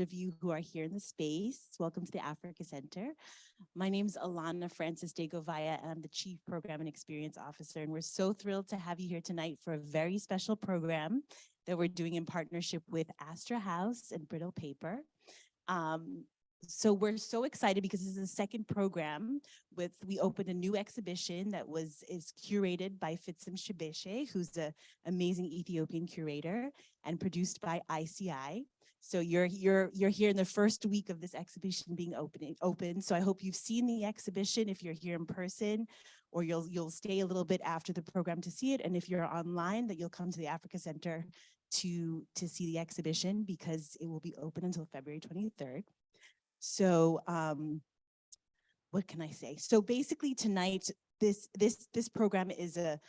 of you who are here in the space, welcome to the Africa Center. My name is Alana Francis de Govaya, and I'm the Chief Program and Experience Officer, and we're so thrilled to have you here tonight for a very special program that we're doing in partnership with Astra House and Brittle Paper. So we're so excited because this is the second program we opened a new exhibition that is curated by Fitsum Shibeshe, who's an amazing Ethiopian curator, and produced by ICI. So you're here in the first week of this exhibition being open. So I hope you've seen the exhibition if you're here in person, or you'll stay a little bit after the program to see it. And if you're online, that you'll come to the Africa Center to see the exhibition, because it will be open until February 23rd. So what can I say? So basically tonight, this program is at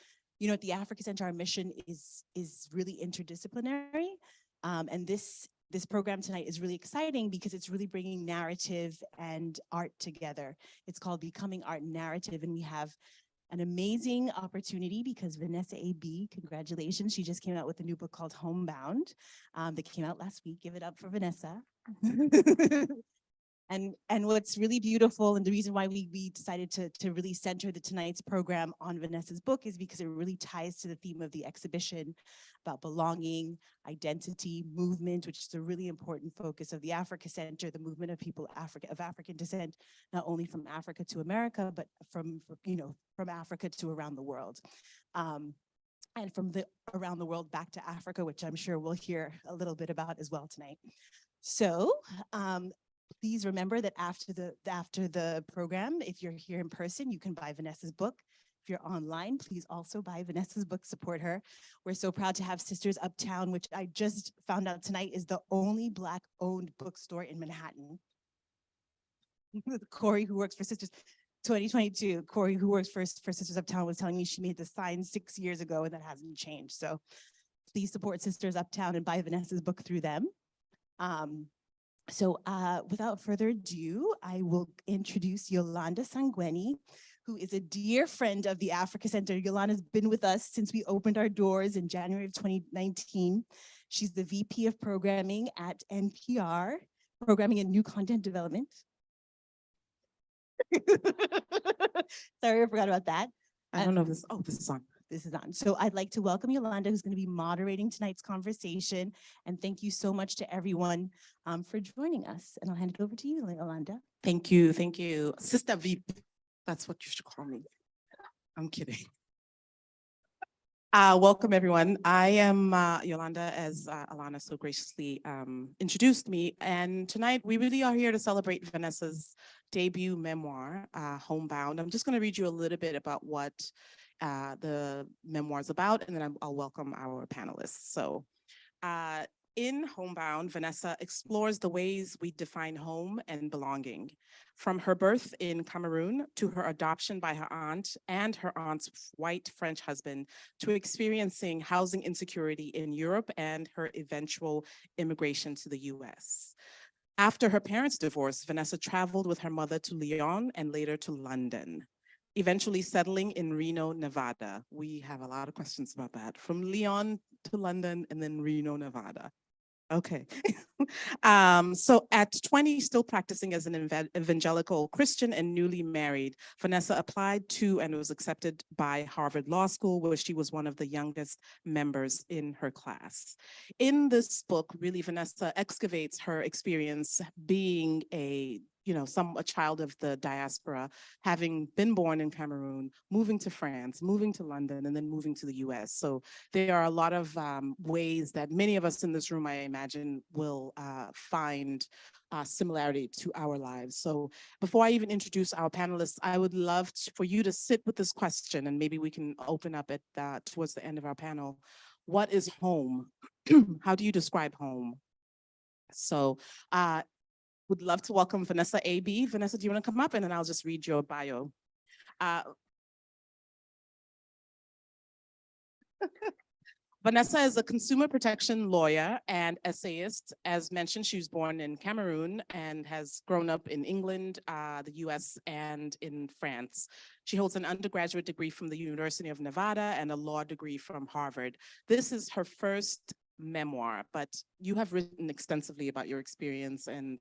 the Africa Center, our mission is really interdisciplinary. And this program tonight is really exciting because it's really bringing narrative and art together. It's called Becoming Art and Narrative, and we have an amazing opportunity because Vanessa A, congratulations, she just came out with a new book called Homebound that came out last week. Give it up for Vanessa. And what's really beautiful, and the reason why we decided to really center tonight's program on Vanessa's book, is because it really ties to the theme of the exhibition about belonging, identity, movement, which is a really important focus of the Africa Center, the movement of people of African descent, not only from Africa to America, but from Africa to around the world. And from around the world back to Africa, which I'm sure we'll hear a little bit about as well tonight. So, please remember that after the program, if you're here in person, you can buy Vanessa's book. If you're online, please also buy Vanessa's book, support her. We're so proud to have Sisters Uptown, which I just found out tonight is the only Black-owned bookstore in Manhattan. Corey, who works for Sisters, 2022, Corey, who works for Sisters Uptown, was telling me she made the sign 6 years ago and that hasn't changed. So please support Sisters Uptown and buy Vanessa's book through them. So without further ado, I will introduce Yolanda Sangweni, who is a dear friend of the Africa Center. Yolanda's been with us since we opened our doors in January of 2019. She's the VP of Programming at NPR, Programming and New Content Development. Sorry, I forgot about that. I don't know if this is on. This is on. So I'd like to welcome Yolanda, who's going to be moderating tonight's conversation. And thank you so much to everyone for joining us. And I'll hand it over to you, Yolanda. Thank you. Sister Veep, that's what you should call me. I'm kidding. Welcome, everyone. I am Yolanda, as Alana so graciously introduced me. And tonight, we really are here to celebrate Vanessa's debut memoir, Homebound. I'm just going to read you a little bit about what the memoir is about, and then I'll welcome our panelists. So in Homebound, Vanessa explores the ways we define home and belonging, from her birth in Cameroon to her adoption by her aunt and her aunt's white French husband, to experiencing housing insecurity in Europe and her eventual immigration to the US. After her parents' divorce, Vanessa traveled with her mother to Lyon and later to London, eventually settling in Reno, Nevada. We have a lot of questions about that. From Lyon to London and then Reno, Nevada. Okay. So at 20, still practicing as an evangelical Christian and newly married, Vanessa applied to and was accepted by Harvard Law School, where she was one of the youngest members in her class. In this book, really, Vanessa excavates her experience being a child of the diaspora, having been born in Cameroon, moving to France, moving to London, and then moving to the US. So there are a lot of ways that many of us in this room, I imagine, will find similarity to our lives. So before I even introduce our panelists, I would love for you to sit with this question, and maybe we can open up it towards the end of our panel. What is home? How do you describe home? So would love to welcome Vanessa A. Vanessa, do you want to come up? And then I'll just read your bio. Vanessa is a consumer protection lawyer and essayist. As mentioned, she was born in Cameroon and has grown up in England, the US, and in France. She holds an undergraduate degree from the University of Nevada and a law degree from Harvard. This is her first memoir, but you have written extensively about your experience and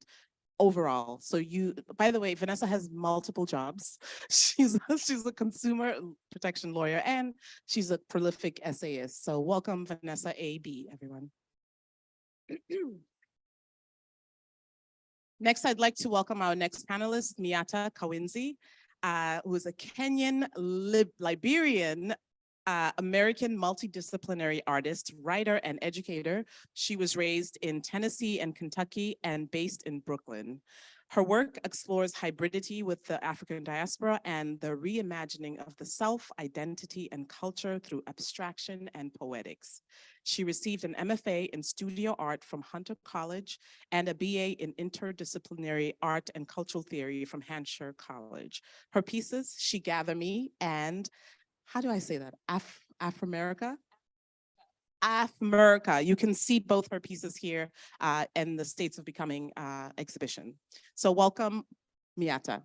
overall. So you, by the way, Vanessa has multiple jobs. She's a consumer protection lawyer and she's a prolific essayist. So welcome, Vanessa A, B, everyone. Next, I'd like to welcome our next panelist, Miatta Kawinzi, who is a Kenyan Liberian American multidisciplinary artist, writer, and educator. She was raised in Tennessee and Kentucky and based in Brooklyn. Her work explores hybridity with the African diaspora and the reimagining of the self, identity, and culture through abstraction and poetics. She received an MFA in studio art from Hunter College and a BA in interdisciplinary art and cultural theory from Hampshire College. Her pieces, She Gather Me and how do I say that? Aframerica? Afmerica. You can see both her pieces here in the States of Becoming exhibition. So welcome, Miatta.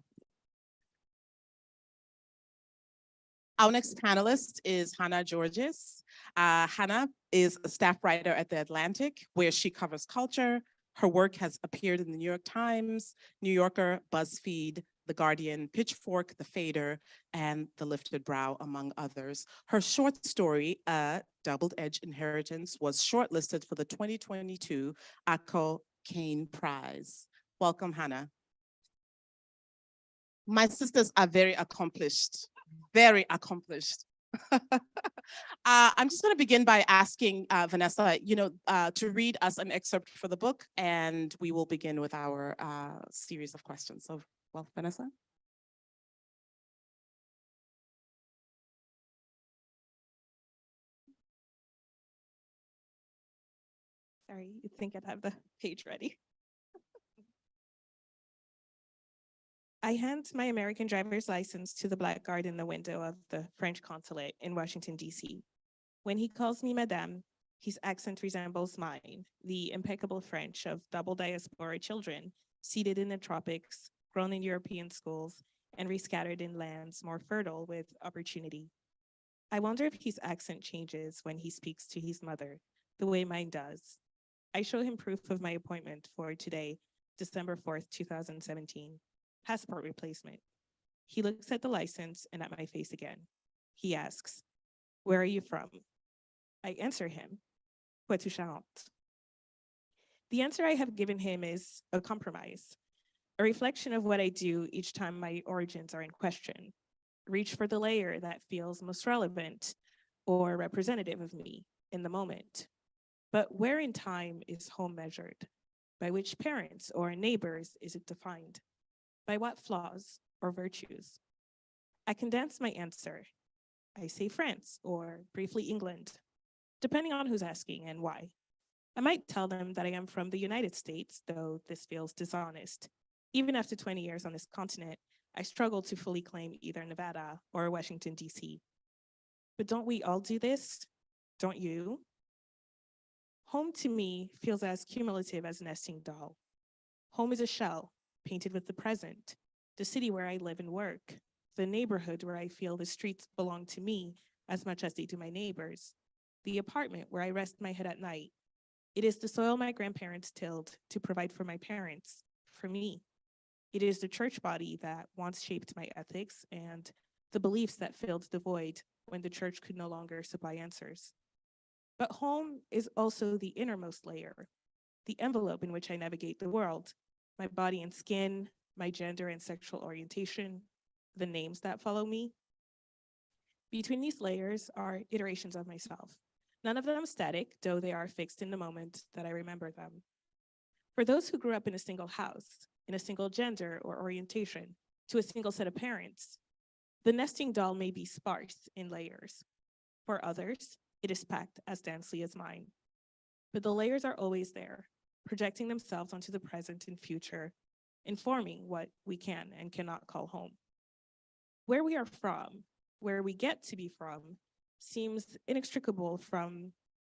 Our next panelist is Hannah Giorgis. Hannah is a staff writer at The Atlantic, where she covers culture. Her work has appeared in the New York Times, New Yorker, BuzzFeed, The Guardian, Pitchfork, The Fader, and The Lifted Brow, among others. Her short story, A Double-Edged Inheritance, was shortlisted for the 2022 Akko Kane Prize. Welcome, Hannah. My sisters are very accomplished, very accomplished. I'm just going to begin by asking Vanessa, to read us an excerpt for the book, and we will begin with our series of questions. So, well, Vanessa. Sorry, you'd think I'd have the page ready. I hand my American driver's license to the Black guard in the window of the French consulate in Washington, D.C. When he calls me Madame, his accent resembles mine, the impeccable French of double diaspora children, seated in the tropics, grown in European schools, and rescattered in lands more fertile with opportunity. I wonder if his accent changes when he speaks to his mother, the way mine does. I show him proof of my appointment for today, December 4th, 2017. Passport replacement. He looks at the license and at my face again. He asks, "Where are you from?" I answer him, Poitou-Charentes. The answer I have given him is a compromise, a reflection of what I do each time my origins are in question. Reach for the layer that feels most relevant or representative of me in the moment. But where in time is home measured? By which parents or neighbors is it defined? By what flaws or virtues? I condense my answer. I say France or briefly England, depending on who's asking and why. I might tell them that I am from the United States, though this feels dishonest. Even after 20 years on this continent, I struggle to fully claim either Nevada or Washington, D.C. But don't we all do this? Don't you? Home to me feels as cumulative as a nesting doll. Home is a shell painted with the present, the city where I live and work, the neighborhood where I feel the streets belong to me as much as they do my neighbors, the apartment where I rest my head at night. It is the soil my grandparents tilled to provide for my parents, for me. It is the church body that once shaped my ethics and the beliefs that filled the void when the church could no longer supply answers. But home is also the innermost layer, the envelope in which I navigate the world, my body and skin, my gender and sexual orientation, the names that follow me. Between these layers are iterations of myself, none of them static, though they are fixed in the moment that I remember them. For those who grew up in a single house, in a single gender or orientation, to a single set of parents, the nesting doll may be sparse in layers. For others, it is packed as densely as mine. But the layers are always there, projecting themselves onto the present and future, informing what we can and cannot call home. Where we are from, where we get to be from, seems inextricable from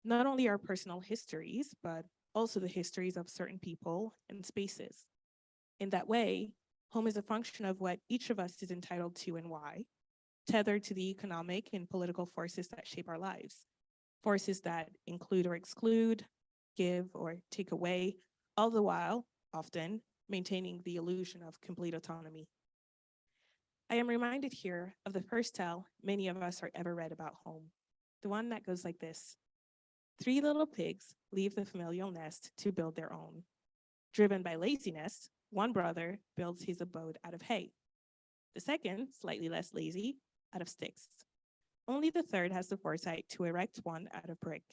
not only our personal histories, but also the histories of certain people and spaces. In that way, home is a function of what each of us is entitled to and why, tethered to the economic and political forces that shape our lives. forces that include or exclude, give or take away, all the while, often, maintaining the illusion of complete autonomy. I am reminded here of the first tale many of us are ever read about home, the one that goes like this. 3 little pigs leave the familial nest to build their own. Driven by laziness, one brother builds his abode out of hay. The second, slightly less lazy, out of sticks. Only the third has the foresight to erect one out of brick.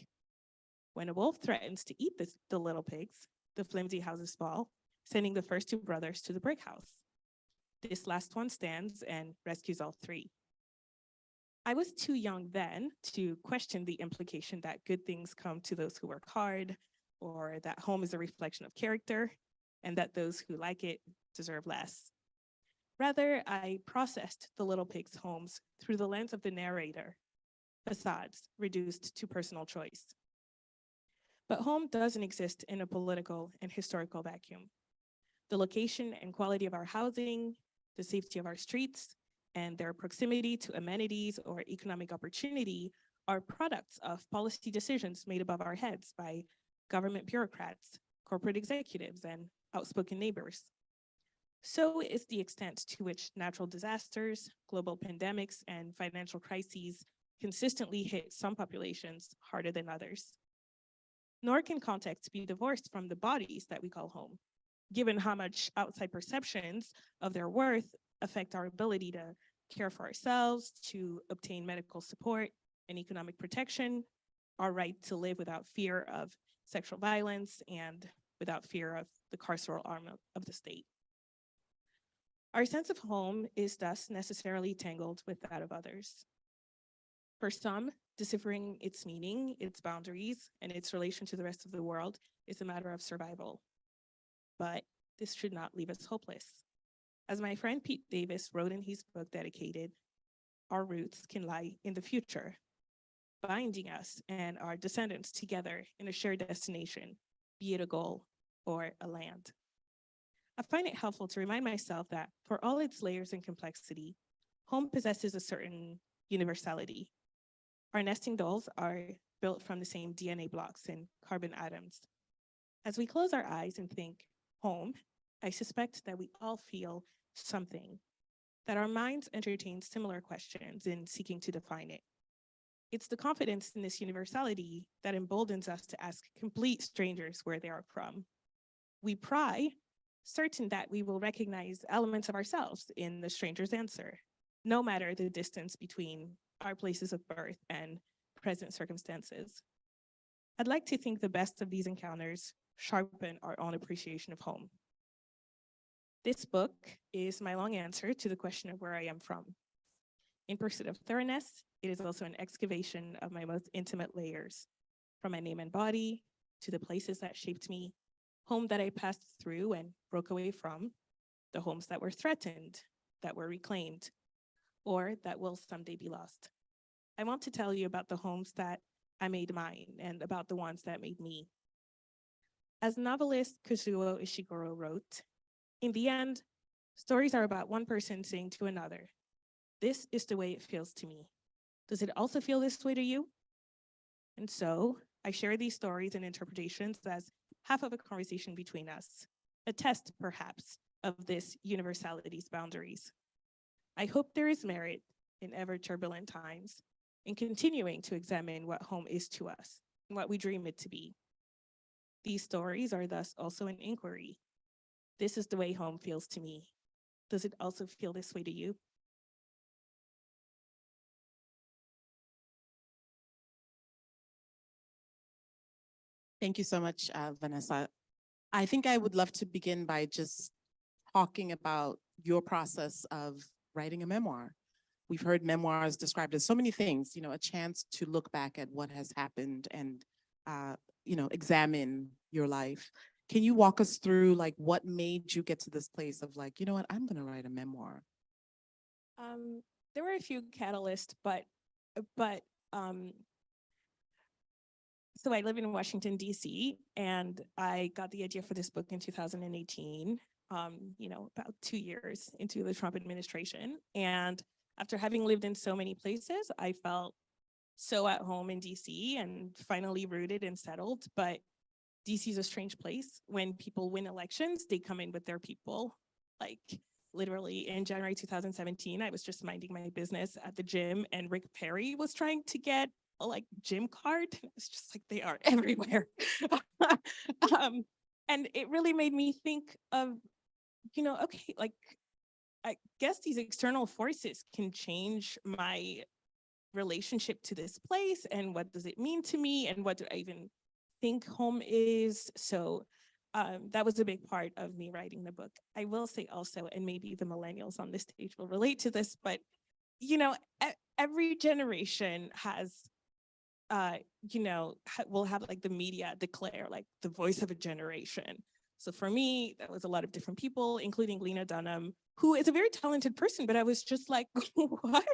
When a wolf threatens to eat the little pigs, the flimsy houses fall, sending the first 2 brothers to the brick house. This last one stands and rescues all 3. I was too young then to question the implication that good things come to those who work hard, or that home is a reflection of character, and that those who like it deserve less. Rather, I processed the little pigs' homes through the lens of the narrator, facades reduced to personal choice. But home doesn't exist in a political and historical vacuum. The location and quality of our housing, the safety of our streets, and their proximity to amenities or economic opportunity are products of policy decisions made above our heads by government bureaucrats, corporate executives, and outspoken neighbors. So is the extent to which natural disasters, global pandemics, and financial crises consistently hit some populations harder than others. Nor can context be divorced from the bodies that we call home, given how much outside perceptions of their worth affect our ability to care for ourselves, to obtain medical support and economic protection, our right to live without fear of sexual violence and without fear of the carceral arm of the state. Our sense of home is thus necessarily tangled with that of others. For some, deciphering its meaning, its boundaries, and its relation to the rest of the world is a matter of survival. But this should not leave us hopeless. As my friend Pete Davis wrote in his book dedicated, our roots can lie in the future, binding us and our descendants together in a shared destination, be it a goal or a land. I find it helpful to remind myself that for all its layers and complexity, home possesses a certain universality. Our nesting dolls are built from the same DNA blocks and carbon atoms. As we close our eyes and think home, I suspect that we all feel something, that our minds entertain similar questions in seeking to define it. It's the confidence in this universality that emboldens us to ask complete strangers where they are from. We pry, certain that we will recognize elements of ourselves in the stranger's answer, no matter the distance between our places of birth and present circumstances. I'd like to think the best of these encounters sharpen our own appreciation of home. This book is my long answer to the question of where I am from. In pursuit of thoroughness, it is also an excavation of my most intimate layers, from my name and body to the places that shaped me, home that I passed through and broke away from, the homes that were threatened, that were reclaimed, or that will someday be lost. I want to tell you about the homes that I made mine and about the ones that made me. As novelist Kazuo Ishiguro wrote, in the end, stories are about one person saying to another, "This is the way it feels to me. Does it also feel this way to you?" And so I share these stories and interpretations as half of a conversation between us, a test, perhaps, of this universality's boundaries. I hope there is merit in ever turbulent times in continuing to examine what home is to us and what we dream it to be. These stories are thus also an inquiry. This is the way home feels to me. Does it also feel this way to you? Thank you so much, Vanessa. I think I would love to begin by just talking about your process of writing a memoir. We've heard memoirs described as so many things, a chance to look back at what has happened and, examine your life. Can you walk us through what made you get to this place of you know what, I'm gonna write a memoir? There were a few catalysts, but so I live in Washington, D.C., and I got the idea for this book in 2018, about 2 years into the Trump administration. And after having lived in so many places, I felt so at home in DC and finally rooted and settled. But DC is a strange place. When people win elections, they come in with their people. Like literally in January 2017, I was just minding my business at the gym and Rick Perry was trying to get a like gym card. It's just like they are everywhere. And it really made me think of, okay, like I guess these external forces can change my relationship to this place and what does it mean to me and what do I even think home is. So that was a big part of me writing the book. I will say also, and maybe the millennials on this stage will relate to this, but every generation has will have like the media declare like the voice of a generation. So for me, that was a lot of different people, including Lena Dunham, who is a very talented person, but I was just like, what?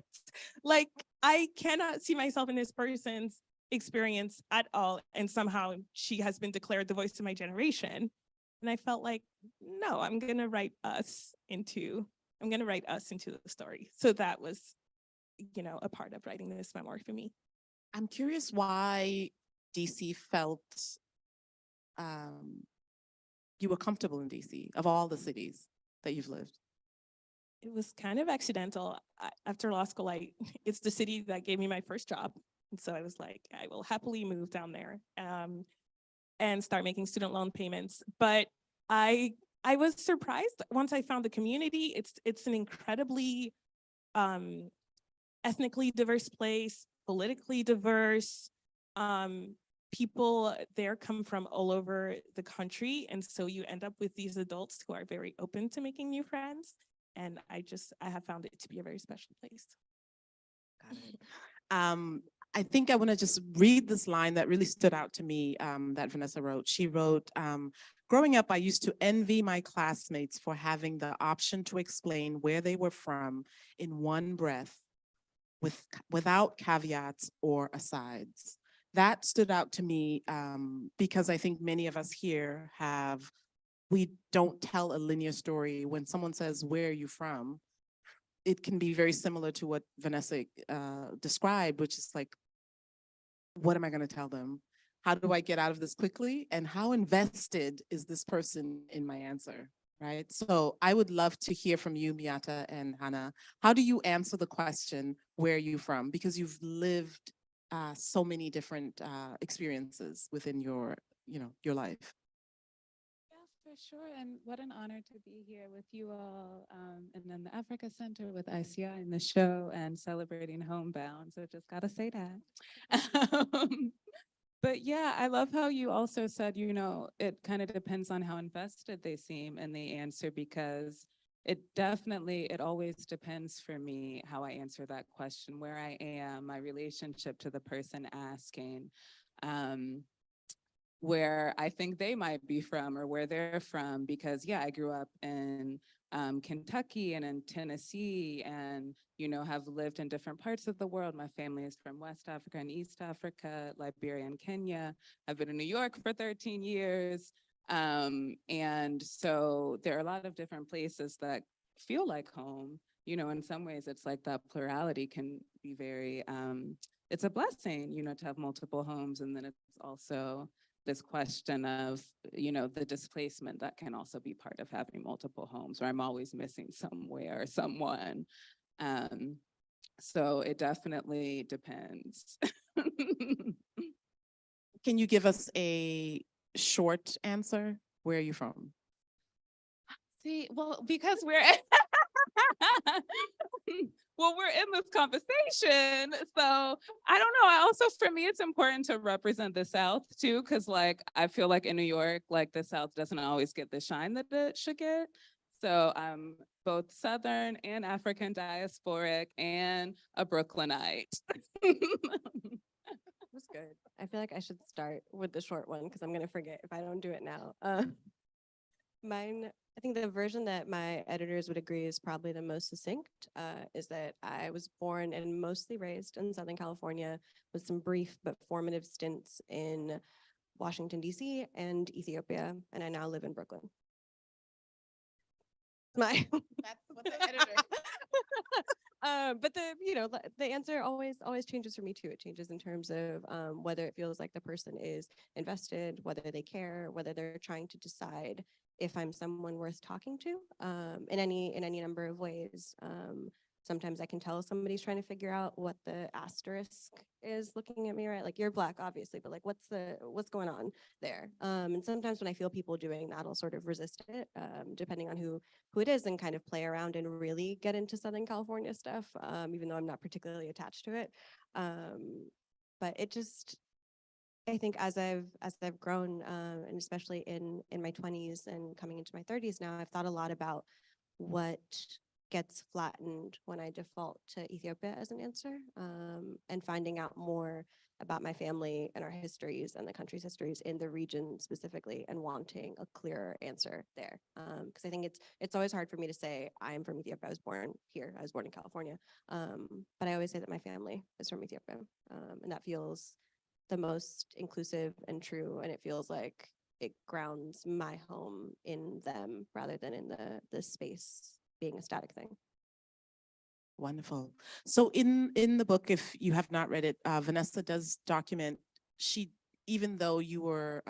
Like, I cannot see myself in this person's experience at all. And somehow she has been declared the voice of my generation. And I felt like, no, I'm gonna write us into the story. So that was, a part of writing this memoir for me. I'm curious why DC felt you were comfortable in DC of all the cities that you've lived. It was kind of accidental. After law school, it's the city that gave me my first job. And so I was like, I will happily move down there and start making student loan payments. But I was surprised once I found the community. It's an incredibly ethnically diverse place, politically diverse. People there come from all over the country. And so you end up with these adults who are very open to making new friends. And I have found it to be a very special place. Got it. I think I want to just read this line that really stood out to me that Vanessa wrote. She wrote, growing up, I used to envy my classmates for having the option to explain where they were from in one breath without caveats or asides. That stood out to me because I think many of us here we don't tell a linear story. When someone says, where are you from? It can be very similar to what Vanessa described, which is like, what am I gonna tell them? How do I get out of this quickly? And how invested is this person in my answer, right? So I would love to hear from you, Miatta and Hannah. How do you answer the question, where are you from? Because you've lived so many different experiences within your life. Yeah, for sure. And what an honor to be here with you all. And then the Africa Center with ICI in the show and celebrating Homebound. So just gotta say that. But yeah, I love how you also said, it kind of depends on how invested they seem in the answer, because it always depends for me how I answer that question, where I am, my relationship to the person asking, where I think they might be from or where they're from, because I grew up in Kentucky and in Tennessee and, have lived in different parts of the world. My family is from West Africa and East Africa, Liberia and Kenya. I've been in New York for 13 years. And so there are a lot of different places that feel like home. In some ways it's like that plurality can be very, it's a blessing, to have multiple homes. And then it's also this question of, the displacement that can also be part of having multiple homes, where I'm always missing somewhere or someone. So it definitely depends. Can you give us a short answer? Where are you from? See, well, because we're we're in this conversation. So I don't know. Also, for me, it's important to represent the South too, because I feel like in New York, the South doesn't always get the shine that it should get. So I'm both Southern and African diasporic and a Brooklynite. That's good. I feel like I should start with the short one because I'm going to forget if I don't do it now. Mine, I think the version that my editors would agree is probably the most succinct, is that I was born and mostly raised in Southern California with some brief but formative stints in Washington, D.C. and Ethiopia, and I now live in Brooklyn. That's what the editor. But the answer always changes for me too. It changes in terms of whether it feels like the person is invested, whether they care, whether they're trying to decide if I'm someone worth talking to, in any number of ways. Sometimes I can tell somebody's trying to figure out what the asterisk is looking at me, right? Like, you're Black, obviously, but like, what's going on there? And sometimes when I feel people doing that, I'll sort of resist it, depending on who it is, and kind of play around and really get into Southern California stuff, even though I'm not particularly attached to it. But it just, I think as I've grown, and especially in my 20s and coming into my 30s now, I've thought a lot about what gets flattened when I default to Ethiopia as an answer, and finding out more about my family and our histories and the country's histories in the region specifically, and wanting a clearer answer there. Because I think it's always hard for me to say I'm from Ethiopia. I was born here. I was born in California. But I always say that my family is from Ethiopia, and that feels the most inclusive and true, and it feels like it grounds my home in them rather than in the space being a static thing. Wonderful. So in the book, if you have not read it, Vanessa does document, even though you were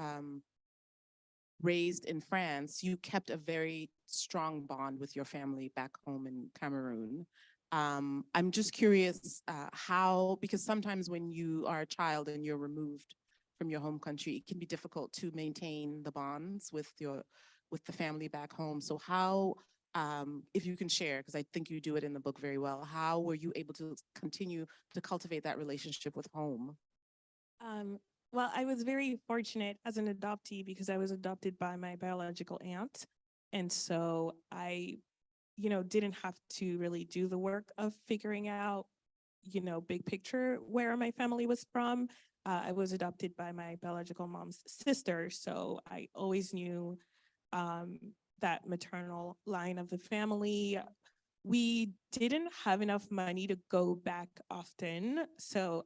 raised in France, you kept a very strong bond with your family back home in Cameroon. I'm just curious how, because sometimes when you are a child and you're removed from your home country, it can be difficult to maintain the bonds with the family back home. So how, if you can share, because I think you do it in the book very well, how were you able to continue to cultivate that relationship with home? Well, I was very fortunate as an adoptee because I was adopted by my biological aunt. And so I, didn't have to really do the work of figuring out, big picture where my family was from. I was adopted by my biological mom's sister. So I always knew that maternal line of the family. We didn't have enough money to go back often. So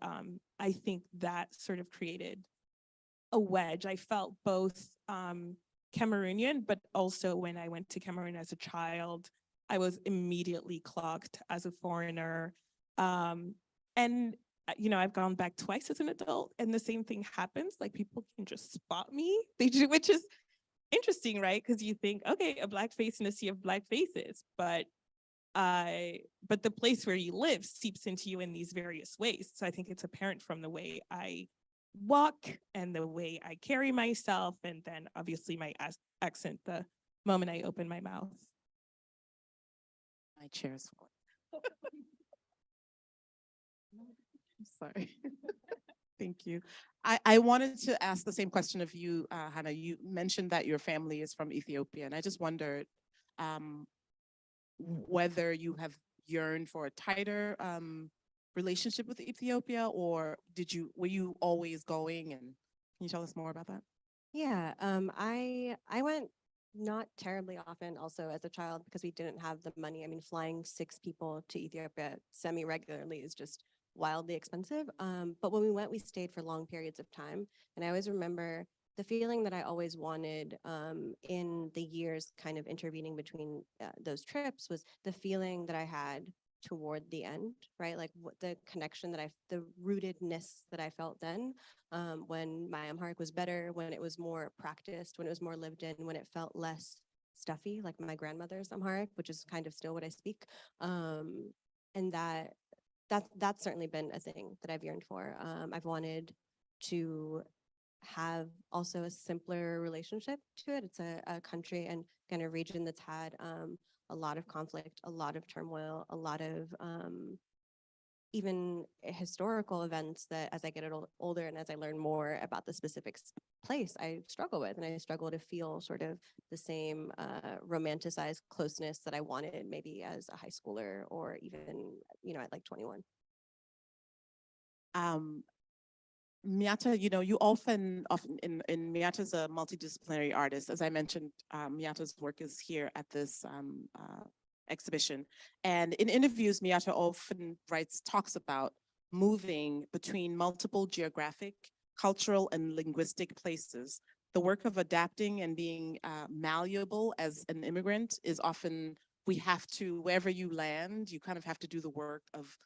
I think that sort of created a wedge. I felt both Cameroonian, but also when I went to Cameroon as a child, I was immediately clocked as a foreigner. And I've gone back twice as an adult, and the same thing happens. Like, people can just spot me. They do, which is interesting, right? Because you think, okay, a Black face in a sea of Black faces, but the place where you live seeps into you in these various ways. So I think it's apparent from the way I walk and the way I carry myself, and then obviously my accent the moment I open my mouth. My chair's full. Sorry. Thank you. I wanted to ask the same question of you, Hannah. You mentioned that your family is from Ethiopia, and I just wondered whether you have yearned for a tighter relationship with Ethiopia, or were you always going? And can you tell us more about that? Yeah, I went not terribly often also as a child because we didn't have the money. I mean, flying 6 people to Ethiopia semi-regularly is just wildly expensive. But when we went, we stayed for long periods of time. And I always remember the feeling that I always wanted in the years kind of intervening between those trips was the feeling that I had toward the end, right? Like the connection the rootedness that I felt then, when my Amharic was better, when it was more practiced, when it was more lived in, when it felt less stuffy, like my grandmother's Amharic, which is kind of still what I speak. And that's certainly been a thing that I've yearned for. I've wanted to have also a simpler relationship to it. It's a country and kind of region that's had a lot of conflict, a lot of turmoil, a lot of even historical events that as I get older and as I learn more about the specific place, I struggle with. And I struggle to feel sort of the same romanticized closeness that I wanted maybe as a high schooler or even, at like 21. Miatta, you often in Miatta's a multidisciplinary artist. As I mentioned, Miatta's work is here at this exhibition. And in interviews, Miatta often talks about moving between multiple geographic, cultural, and linguistic places. The work of adapting and being malleable as an immigrant is often we have to, wherever you land, you kind of have to do the work of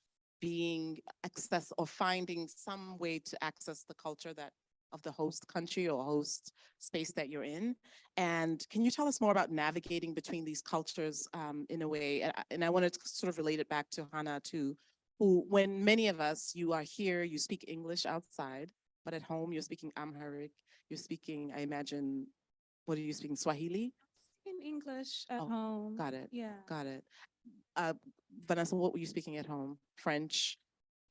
being access or finding some way to access the culture that of the host country or host space that you're in. And can you tell us more about navigating between these cultures in a way? And I wanted to sort of relate it back to Hannah too, who, when many of us, you are here, you speak English outside, but at home you're speaking Amharic, you're speaking, I imagine, what are you speaking, Swahili? In English at Oh, home. got it. Yeah. Got it. Vanessa, what were you speaking at home? French.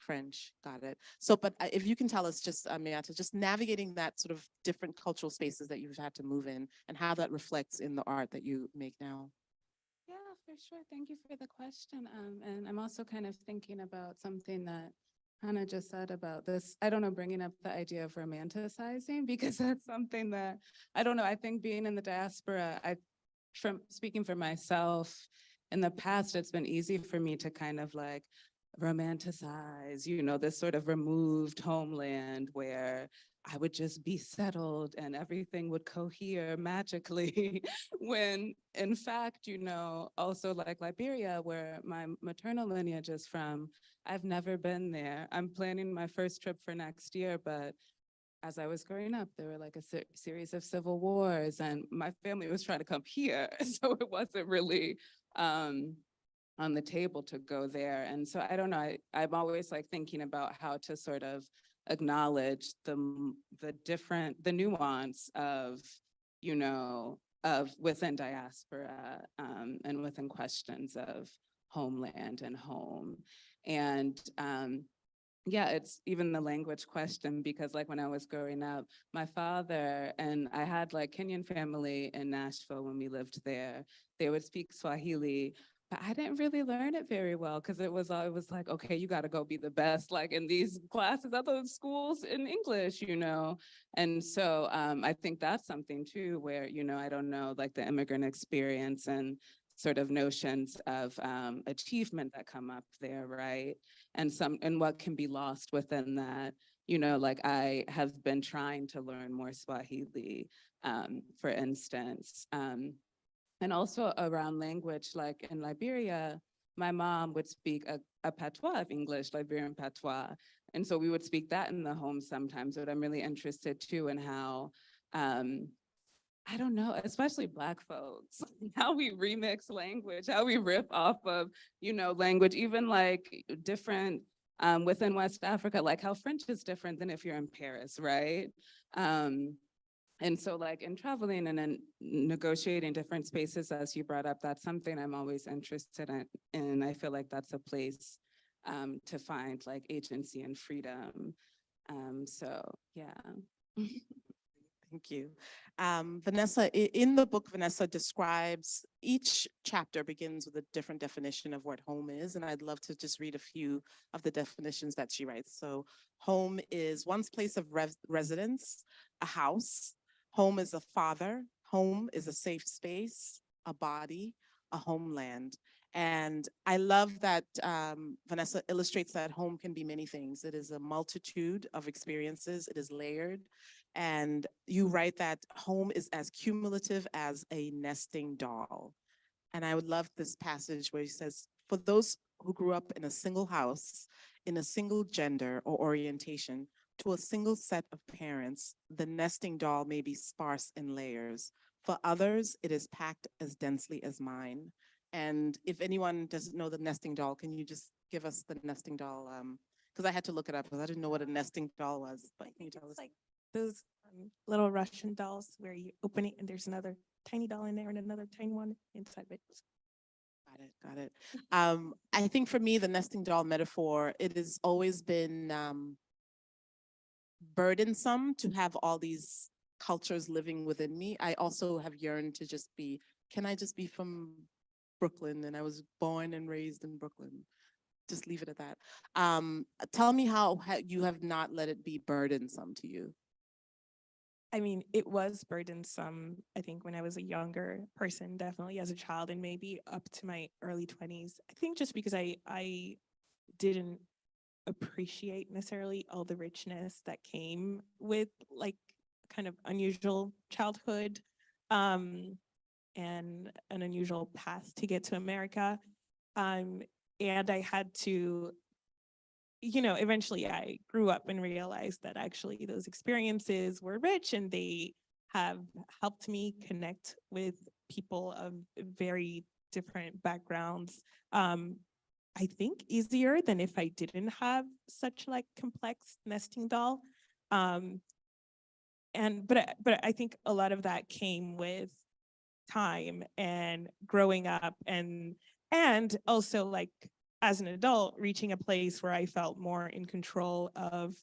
French, got it. So, but if you can tell us just, Miatta, just navigating that sort of different cultural spaces that you've had to move in and how that reflects in the art that you make now. Yeah, for sure. Thank you for the question. And I'm also kind of thinking about something that Hannah just said about this. I don't know, bringing up the idea of romanticizing, because that's something that, I don't know, I think being in the diaspora, from speaking for myself, in the past, it's been easy for me to kind of like romanticize, this sort of removed homeland where I would just be settled and everything would cohere magically. When in fact, also like Liberia, where my maternal lineage is from, I've never been there. I'm planning my first trip for next year, but as I was growing up, there were like a series of civil wars and my family was trying to come here. So it wasn't really, on the table to go there. And so I don't know, I'm always like thinking about how to sort of acknowledge the nuance of, of within diaspora and within questions of homeland and home. And yeah, it's even the language question, because like when I was growing up, my father, and I had like Kenyan family in Nashville when we lived there, they would speak Swahili, but I didn't really learn it very well because it was like, okay, you got to go be the best, like in these classes at those schools in English, And so I think that's something too, where, I don't know, like the immigrant experience and sort of notions of achievement that come up there, right? And what can be lost within that. Like I have been trying to learn more Swahili, for instance. And also around language, like in Liberia, my mom would speak a patois of English, Liberian patois. And so we would speak that in the home sometimes, but I'm really interested too in how, I don't know, especially Black folks, how we remix language, how we rip off of, language, even like different within West Africa, like how French is different than if you're in Paris, right? And so like in traveling and in negotiating different spaces, as you brought up, that's something I'm always interested in. And I feel like that's a place to find like agency and freedom. So yeah. Thank you. Vanessa, in the book, Vanessa describes, each chapter begins with a different definition of what home is. And I'd love to just read a few of the definitions that she writes. So home is one's place of residence, a house. Home is a father. Home is a safe space, a body, a homeland. And I love that Vanessa illustrates that home can be many things. It is a multitude of experiences. It is layered. And you write that home is as cumulative as a nesting doll. And I would love this passage where he says, for those who grew up in a single house, in a single gender or orientation, to a single set of parents, the nesting doll may be sparse in layers. For others, it is packed as densely as mine. And if anyone doesn't know the nesting doll, can you just give us the nesting doll? Because I had to look it up because I didn't know what a nesting doll was. But can you tell us? Like those little Russian dolls where you open it and there's another tiny doll in there and another tiny one inside of it. Got it. I think for me, the nesting doll metaphor, it has always been burdensome to have all these cultures living within me. I also have yearned to just be, can I just be from Brooklyn? And I was born and raised in Brooklyn. Just leave it at that. Tell me how you have not let it be burdensome to you. I mean, it was burdensome, I think, when I was a younger person, definitely as a child, and maybe up to my early 20s. I think just because I didn't appreciate necessarily all the richness that came with like kind of unusual childhood. and an unusual path to get to America. And I had to, eventually I grew up and realized that actually those experiences were rich and they have helped me connect with people of very different backgrounds. I think easier than if I didn't have such like complex nesting doll. But I think a lot of that came with time and growing up and also like as an adult reaching a place where I felt more in control of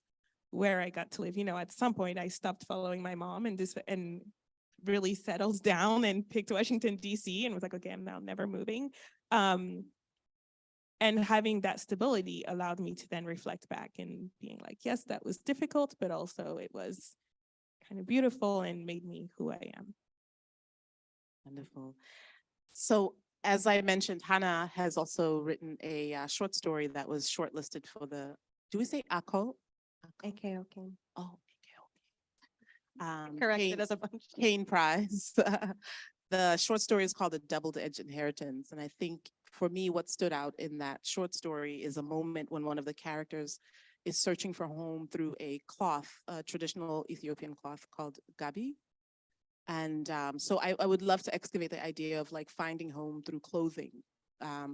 where I got to live. At some point I stopped following my mom and really settled down and picked Washington, D.C. and was like, okay, I'm now never moving. And having that stability allowed me to then reflect back and being like, yes, that was difficult, but also it was kind of beautiful and made me who I am. Wonderful. So as I mentioned, Hannah has also written a short story that was shortlisted for the, do we say ACO? AKO. Oh, AKO. Corrected as a bunch. Kane Prize. The short story is called A Double-Edged Inheritance. And I think for me, what stood out in that short story is a moment when one of the characters is searching for home through a cloth, a traditional Ethiopian cloth called gabi. And so I would love to excavate the idea of like finding home through clothing,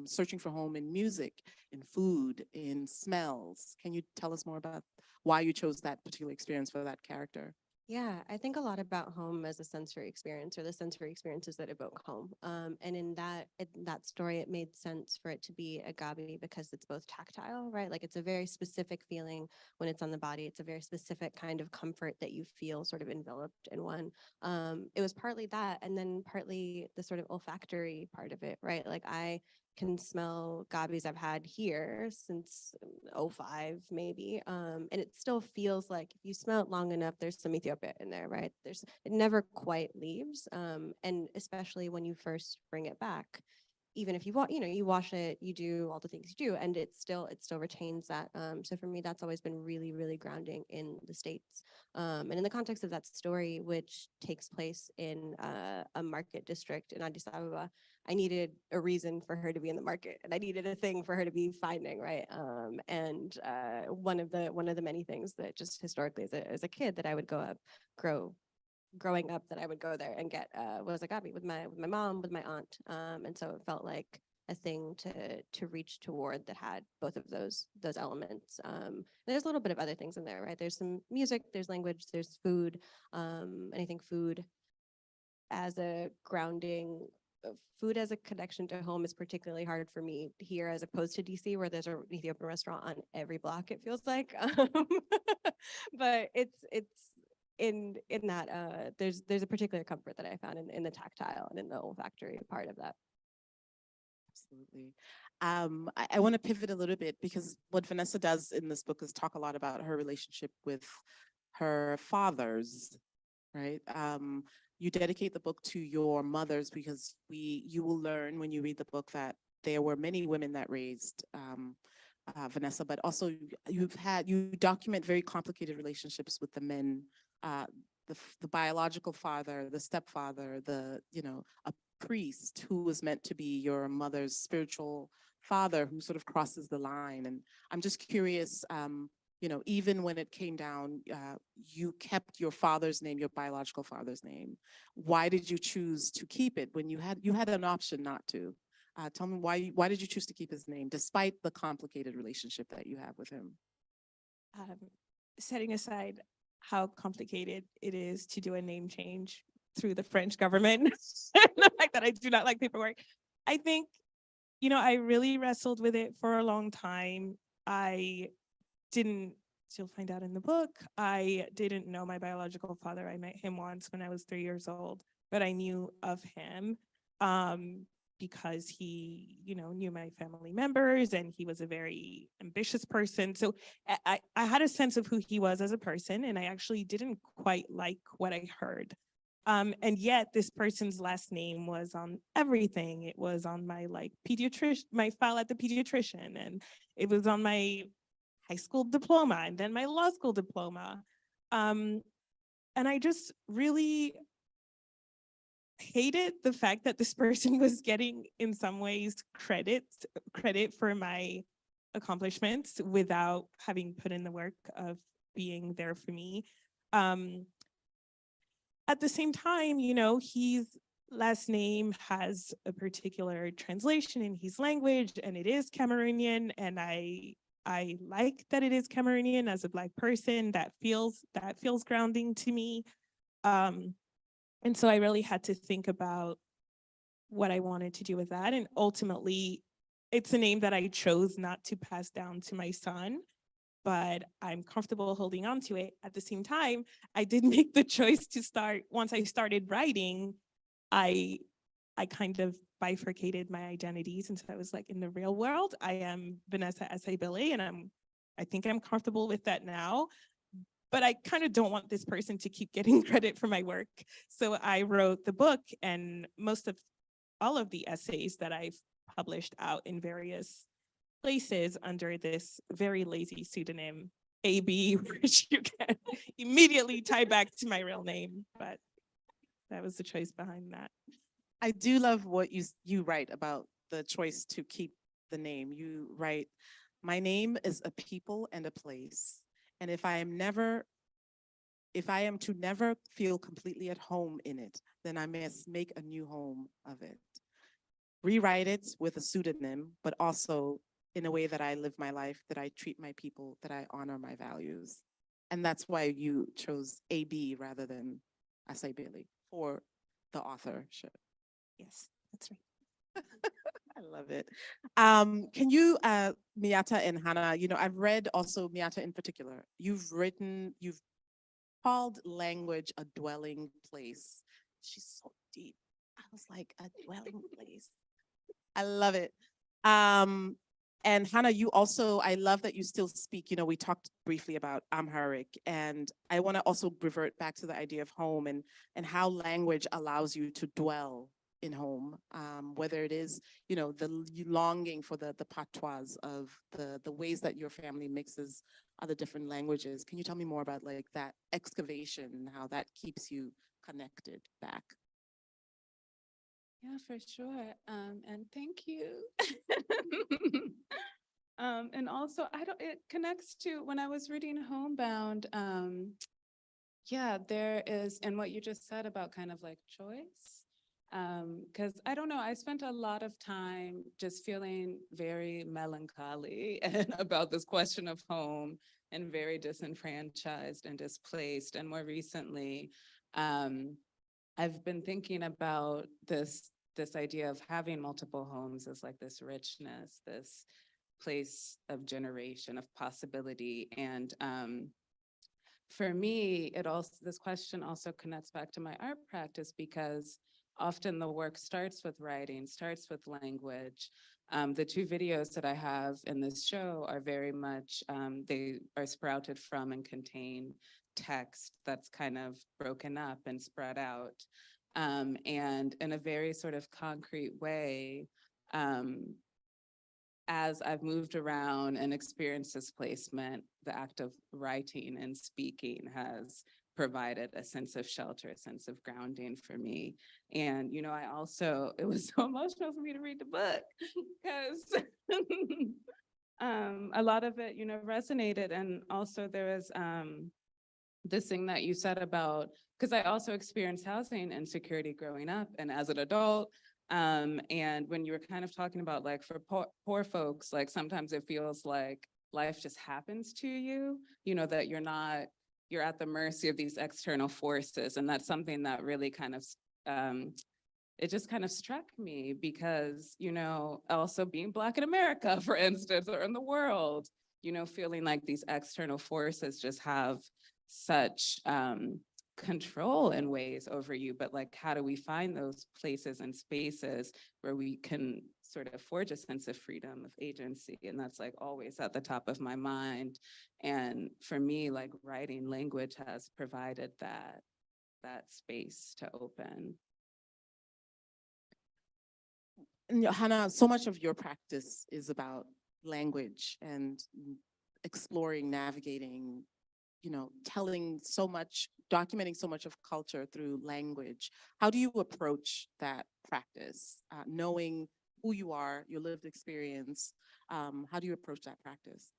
searching for home in music, in food, in smells. Can you tell us more about why you chose that particular experience for that character? Yeah, I think a lot about home as a sensory experience or the sensory experiences that evoke home. And in that story, it made sense for it to be a gabi because it's both tactile, right? Like it's a very specific feeling when it's on the body. It's a very specific kind of comfort that you feel sort of enveloped in one. It was partly that, and then partly the sort of olfactory part of it, right? Like I can smell gabis I've had here since 05 maybe, and it still feels like if you smell it long enough, there's some Ethiopia in there, right? It never quite leaves, and especially when you first bring it back, even if you wash it, you do all the things you do, and it still retains that. So for me, that's always been really, really grounding in the States, and in the context of that story, which takes place in a market district in Addis Ababa. I needed a reason for her to be in the market, and I needed a thing for her to be finding, right? And one of the many things that just historically as a kid that I would growing up that I would go there and get was a gabi with my mom, with my aunt, and so it felt like a thing to reach toward that had both of those elements. There's a little bit of other things in there, right? There's some music, there's language, there's food. And I think food as a grounding. Food as a connection to home is particularly hard for me here as opposed to DC, where there's an Ethiopian restaurant on every block, it feels like. But it's in that there's a particular comfort that I found in the tactile and in the olfactory part of that. Absolutely. I want to pivot a little bit because what Vanessa does in this book is talk a lot about her relationship with her fathers, right? You dedicate the book to your mothers because you will learn when you read the book that there were many women that raised Vanessa, but also you document very complicated relationships with the men, the biological father, the stepfather, a priest who was meant to be your mother's spiritual father who sort of crosses the line. And I'm just curious, even when it came down, you kept your father's name, your biological father's name. Why did you choose to keep it when you had an option not to? Tell me why did you choose to keep his name despite the complicated relationship that you have with him? Setting aside how complicated it is to do a name change through the French government, the fact that I do not like paperwork, I think, I really wrestled with it for a long time. You'll find out in the book, I didn't know my biological father. I met him once when I was 3 years old, but I knew of him because he, knew my family members and he was a very ambitious person. So I had a sense of who he was as a person, and I actually didn't quite like what I heard. And yet this person's last name was on everything. It was on my my file at the pediatrician, and it was on my high school diploma and then my law school diploma. And I just really hated the fact that this person was getting, in some ways, credit for my accomplishments without having put in the work of being there for me. At the same time, you know, his last name has a particular translation in his language, and it is Cameroonian, and I like that it is Cameroonian as a Black person. That feels grounding to me. And so I really had to think about what I wanted to do with that. And ultimately, it's a name that I chose not to pass down to my son, but I'm comfortable holding on to it. At the same time, I did make the choice to start, once I started writing, I kind of bifurcated my identities. And so I was like, in the real world, I am Vanessa A, and I think I'm comfortable with that now. But I kind of don't want this person to keep getting credit for my work. So I wrote the book, and all of the essays that I've published out in various places under this very lazy pseudonym, AB, which you can immediately tie back to my real name. But that was the choice behind that. I do love what you write about the choice to keep the name. You write, "My name is a people and a place. And if I am to never feel completely at home in it, then I must make a new home of it. Rewrite it with a pseudonym, but also in a way that I live my life, that I treat my people, that I honor my values." And that's why you chose AB rather than Asai for the authorship. Yes, that's right. I love it. Can you, Miatta and Hannah, you know, I've read also Miatta in particular, you've called language a dwelling place. She's so deep. I was like, a dwelling place. I love it. And Hannah, you also, I love that you still speak. You know, we talked briefly about Amharic, and I want to also revert back to the idea of home and how language allows you to dwell in home, whether it is, you know, the longing for the patois of the ways that your family mixes other different languages. Can you tell me more about like that excavation and how that keeps you connected back? Yeah, for sure. And thank you. And also, it connects to when I was reading Homebound. Yeah, there is, and what you just said about kind of like choice. Because I don't know, I spent a lot of time just feeling very melancholy and about this question of home, and very disenfranchised and displaced. And more recently, I've been thinking about this idea of having multiple homes as like this richness, this place of generation, of possibility. And for me, this question also connects back to my art practice, because often the work starts with writing, starts with language. The two videos that I have in this show are very much, they are sprouted from and contain text that's kind of broken up and spread out. And in a very sort of concrete way, as I've moved around and experienced displacement, the act of writing and speaking has provided a sense of shelter, a sense of grounding for me. And, you know, it was so emotional for me to read the book, because a lot of it, you know, resonated. And also there was this thing that you said about, because I also experienced housing insecurity growing up and as an adult. And when you were kind of talking about like for poor folks, like sometimes it feels like life just happens to you, you know, that you're at the mercy of these external forces. And that's something that really kind of, it just kind of struck me, because, you know, also being Black in America, for instance, or in the world, you know, feeling like these external forces just have such control in ways over you. But like, how do we find those places and spaces where we can sort of forge a sense of freedom, of agency? And that's like always at the top of my mind. And for me, like writing language has provided that space to open. And Hannah, so much of your practice is about language and exploring, navigating, you know, telling so much documenting so much of culture through language. How do you approach that practice, knowing who you are, your lived experience? How do you approach that practice?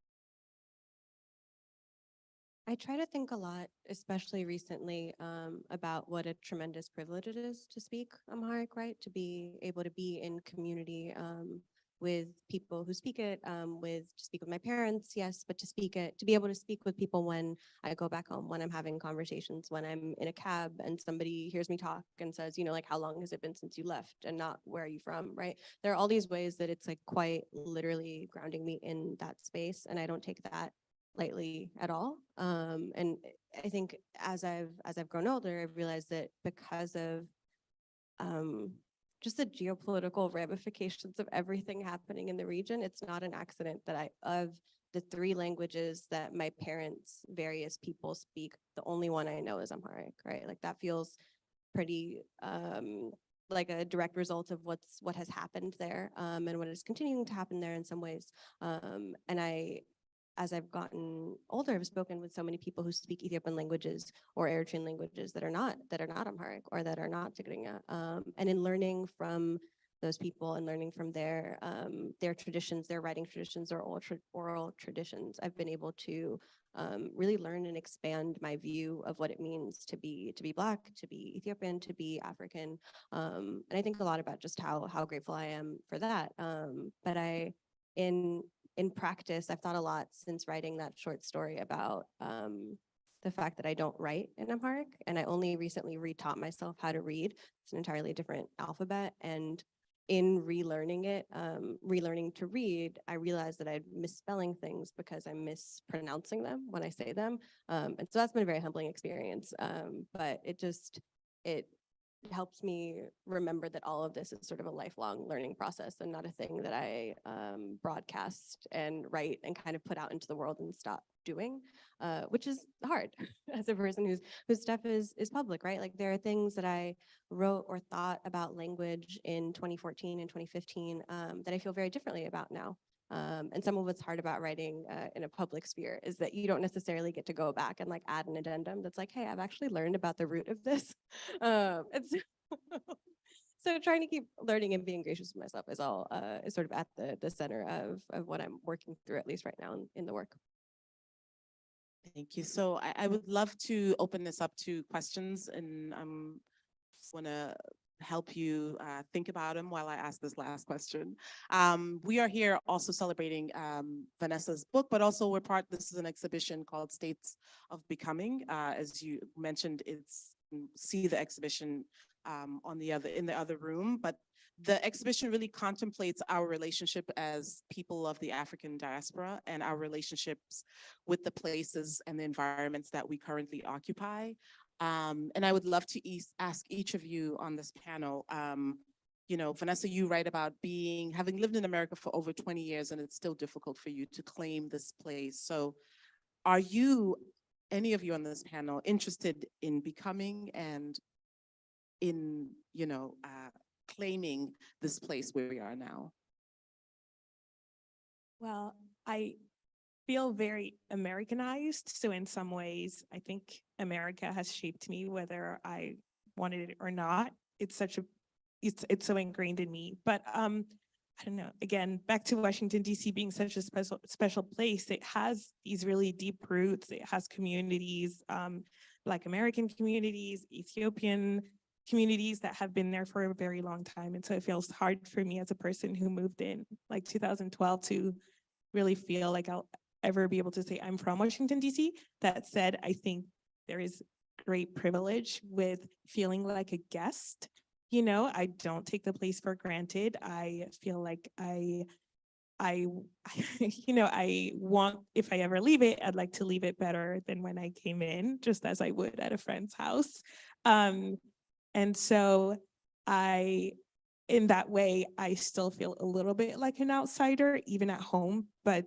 I try to think a lot, especially recently, about what a tremendous privilege it is to speak Amharic, right? To be able to be in community with people who speak it, to speak with my parents, yes, but to speak it, to be able to speak with people when I go back home, when I'm having conversations, when I'm in a cab and somebody hears me talk and says, you know, like, how long has it been since you left, and not where are you from, right? There are all these ways that it's like quite literally grounding me in that space, and I don't take that lightly at all. And I think as I've grown older, I've realized that because of just the geopolitical ramifications of everything happening in the region, it's not an accident that of the 3 languages that my parents' various people speak, the only one I know is Amharic, right? Like that feels pretty like a direct result of what has happened there, and what is continuing to happen there in some ways. And as I've gotten older, I've spoken with so many people who speak Ethiopian languages or Eritrean languages that are not Amharic or that are not Tigrinya. And in learning from those people and learning from their traditions, their writing traditions, their oral traditions, I've been able to really learn and expand my view of what it means to be Black, to be Ethiopian, to be African. And I think a lot about just how grateful I am for that. But in practice, I've thought a lot since writing that short story about the fact that I don't write in Amharic, and I only recently retaught myself how to read. It's an entirely different alphabet, and in relearning it, relearning to read, I realized that I'd misspelling things because I'm mispronouncing them when I say them, and so that's been a very humbling experience. But it helps me remember that all of this is sort of a lifelong learning process and not a thing that I broadcast and write and kind of put out into the world and stop doing, which is hard as a person whose stuff is public, right? Like there are things that I wrote or thought about language in 2014 and 2015 that I feel very differently about now. And some of what's hard about writing in a public sphere is that you don't necessarily get to go back and like add an addendum that's like, hey, I've actually learned about the root of this. So trying to keep learning and being gracious with myself is sort of at the center of what I'm working through, at least right now in the work. Thank you. So I would love to open this up to questions, and I'm just want to help you think about them while I ask this last question. We are here also celebrating Vanessa's book, but also this is an exhibition called States of Becoming. As you mentioned, see the exhibition in the other room, but the exhibition really contemplates our relationship as people of the African diaspora and our relationships with the places and the environments that we currently occupy. And I would love to ask each of you on this panel, you know, Vanessa, you write about having lived in America for over 20 years, and it's still difficult for you to claim this place. So are you, any of you on this panel, interested in becoming and in, you know, claiming this place where we are now? Well, I feel very Americanized. So in some ways, I think America has shaped me, whether I wanted it or not. It's so ingrained in me. But I don't know, again, back to Washington, DC being such a special place, it has these really deep roots. It has communities, Black American communities, Ethiopian communities that have been there for a very long time. And so it feels hard for me as a person who moved in like 2012 to really feel like I'll ever be able to say I'm from Washington, DC. That said, I think there is great privilege with feeling like a guest. You know, I don't take the place for granted. I feel like I you know, I want, if I ever leave it, I'd like to leave it better than when I came in, just as I would at a friend's house. And so in that way, I still feel a little bit like an outsider, even at home, but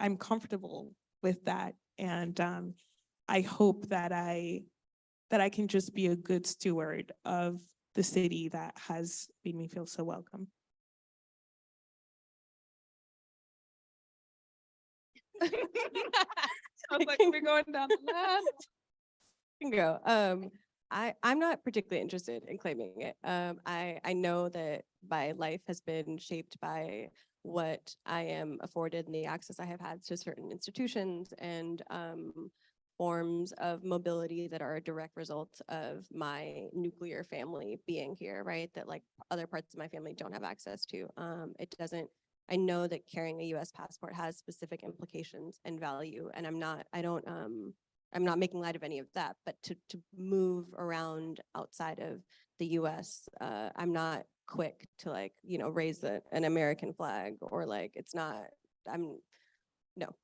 I'm comfortable with that. And I hope that I can just be a good steward of the city that has made me feel so welcome. I was like, we're going down the line. can go. I'm not particularly interested in claiming it. I know that my life has been shaped by what I am afforded and the access I have had to certain institutions and forms of mobility that are a direct result of my nuclear family being here, right? That like other parts of my family don't have access to. It doesn't. I know that carrying a U.S. passport has specific implications and value, and I'm not making light of any of that, but to move around outside of the US, I'm not quick to like, raise an American flag or like, it's not, no.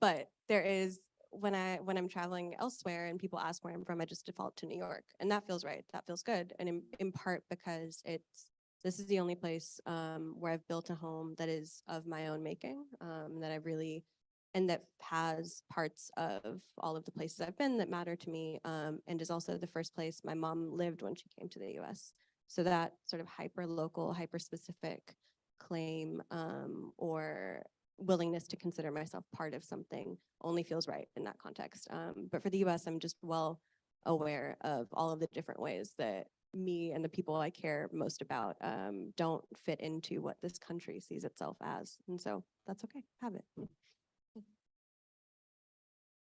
But there is, when I'm traveling elsewhere and people ask where I'm from, I just default to New York, and that feels right, that feels good. And in part because this is the only place where I've built a home that is of my own making, that I really, and that has parts of all of the places I've been that matter to me, and is also the first place my mom lived when she came to the US. So that sort of hyper-local, hyper-specific claim or willingness to consider myself part of something only feels right in that context. But for the US, I'm just well aware of all of the different ways that me and the people I care most about don't fit into what this country sees itself as. And so that's okay, have it.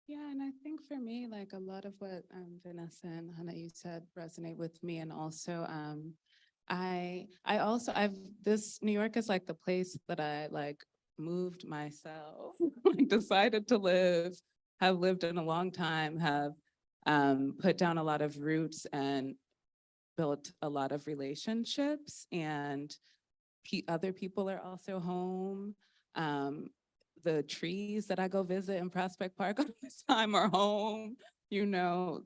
Yeah, and I think for me, like a lot of what Vanessa and Hannah, you said resonate with me. And also, this New York is like the place that I like moved myself, like decided to live, have lived in a long time, have put down a lot of roots and built a lot of relationships, and other people are also home. The trees that I go visit in Prospect Park all this time are home. The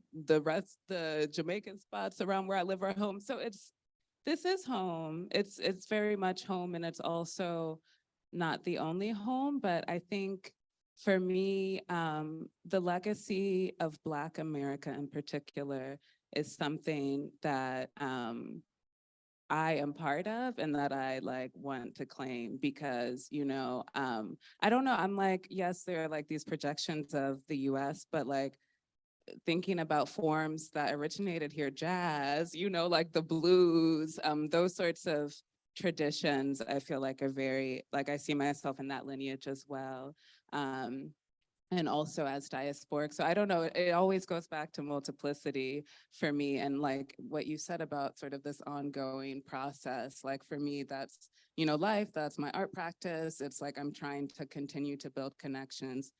Jamaican spots around where I live are home. So this is home. It's very much home, and it's also not the only home, but I think for me, the legacy of Black America in particular is something that I am part of and that I like want to claim because, I don't know, I'm like, yes, there are like these projections of the US, but like thinking about forms that originated here, jazz, like the blues, those sorts of traditions, I feel like are very, like I see myself in that lineage as well. And also as diasporic. So I don't know, it always goes back to multiplicity for me, and like what you said about sort of this ongoing process. Like for me, that's, life, that's my art practice. It's like I'm trying to continue to build connections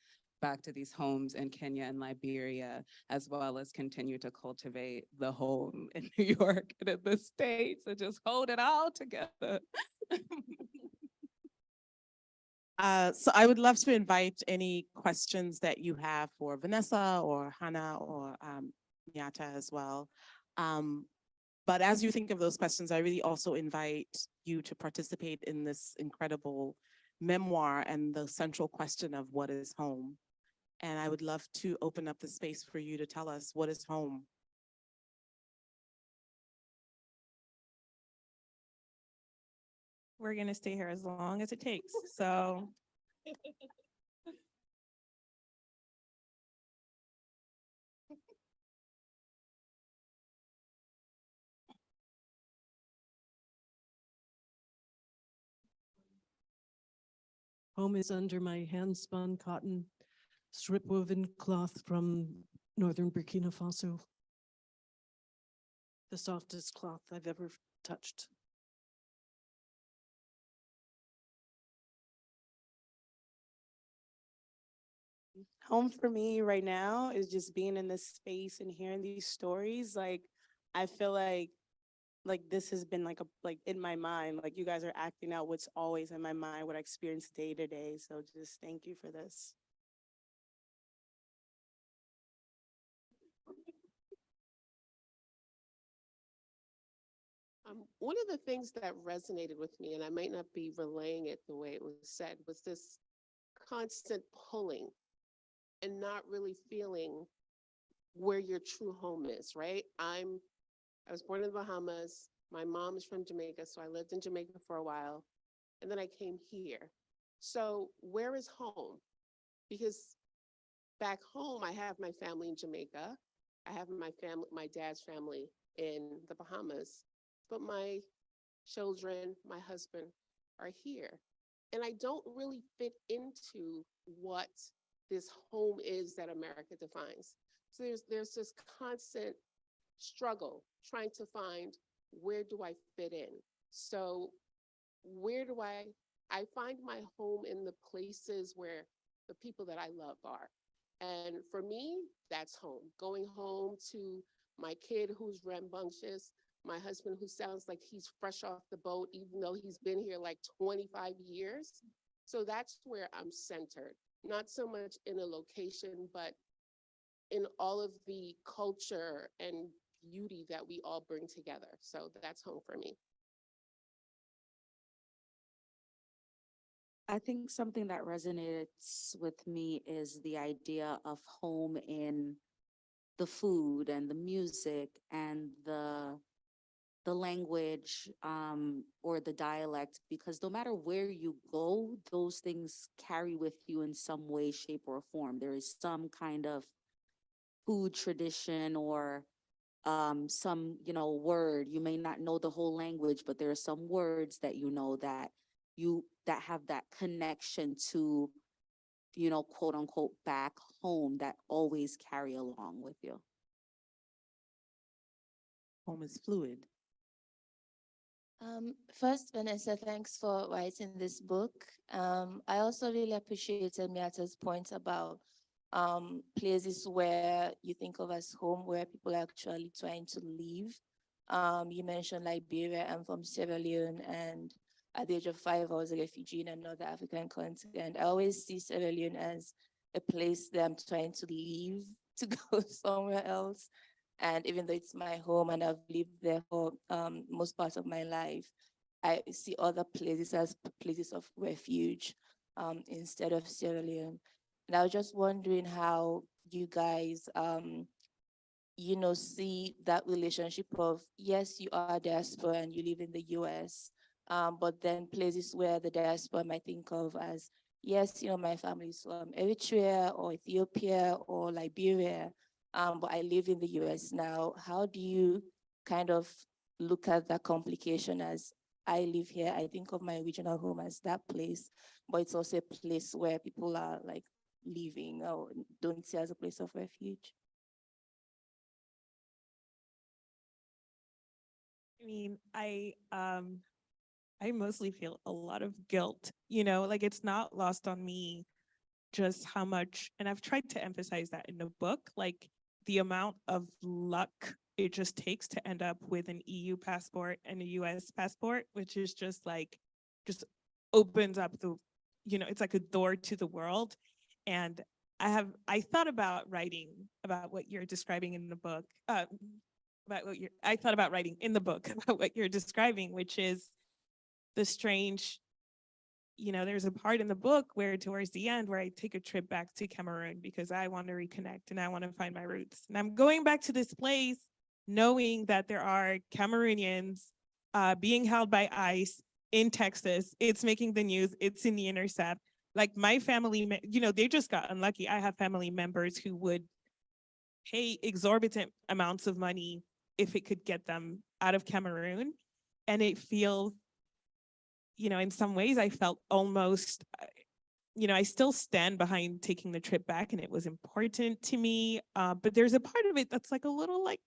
back to these homes in Kenya and Liberia, as well as continue to cultivate the home in New York and in the States, and just hold it all together. So I would love to invite any questions that you have for Vanessa or Hannah or Miatta as well. But as you think of those questions, I really also invite you to participate in this incredible memoir and the central question of what is home. And I would love to open up the space for you to tell us what is home. We're gonna stay here as long as it takes, so. Home is under my hand-spun cotton strip woven cloth from northern Burkina Faso. The softest cloth I've ever touched. Home for me right now is just being in this space and hearing these stories. Like, I feel like this has been like in my mind, like you guys are acting out what's always in my mind, what I experience day to day. So just thank you for this. One of the things that resonated with me, and I might not be relaying it the way it was said, was this constant pulling and not really feeling where your true home is, right? I was born in the Bahamas. My mom is from Jamaica, so I lived in Jamaica for a while, and then I came here. So where is home? Because back home, I have my family in Jamaica. I have my family, my dad's family in the Bahamas, but my children, my husband are here. And I don't really fit into what this home is that America defines. So there's this constant struggle trying to find, where do I fit in? So where do I find my home in the places where the people that I love are. And for me, that's home. Going home to my kid who's rambunctious, my husband who sounds like he's fresh off the boat, even though he's been here like 25 years. So that's where I'm centered, not so much in a location, but in all of the culture and beauty that we all bring together. So that's home for me. I think something that resonates with me is the idea of home in the food and the music and the language or the dialect, because no matter where you go, those things carry with you in some way, shape, or form. There is some kind of food tradition or some, word. You may not know the whole language, but there are some words that you know that have that connection to, quote unquote, back home that always carry along with you. Home is fluid. First, Vanessa, thanks for writing this book. I also really appreciated Miatta's point about places where you think of as home, where people are actually trying to leave. You mentioned Liberia. I'm from Sierra Leone, and at the age of 5, I was a refugee in another African continent. I always see Sierra Leone as a place that I'm trying to leave to go somewhere else. And even though it's my home and I've lived there for most parts of my life, I see other places as places of refuge instead of Sierra Leone. And I was just wondering how you guys, see that relationship of, yes, you are diaspora and you live in the US, but then places where the diaspora might think of as, yes, my family's from Eritrea or Ethiopia or Liberia, but I live in the US now. How do you kind of look at that complication as, I live here, I think of my original home as that place, but it's also a place where people are like leaving or don't see as a place of refuge? I mean, I mostly feel a lot of guilt, like it's not lost on me just how much, and I've tried to emphasize that in the book, like the amount of luck it just takes to end up with an EU passport and a US passport, which is just opens up it's like a door to the world. And I thought about writing about what you're describing in the book, I thought about writing in the book about what you're describing, which is the strange, there's a part in the book where towards the end where I take a trip back to Cameroon because I want to reconnect and I want to find my roots. And I'm going back to this place knowing that there are Cameroonians being held by ICE in Texas. It's making the news. It's in The Intercept. Like my family, they just got unlucky. I have family members who would pay exorbitant amounts of money if it could get them out of Cameroon. And it feels, in some ways I felt almost, I still stand behind taking the trip back and it was important to me. But there's a part of it that's like a little like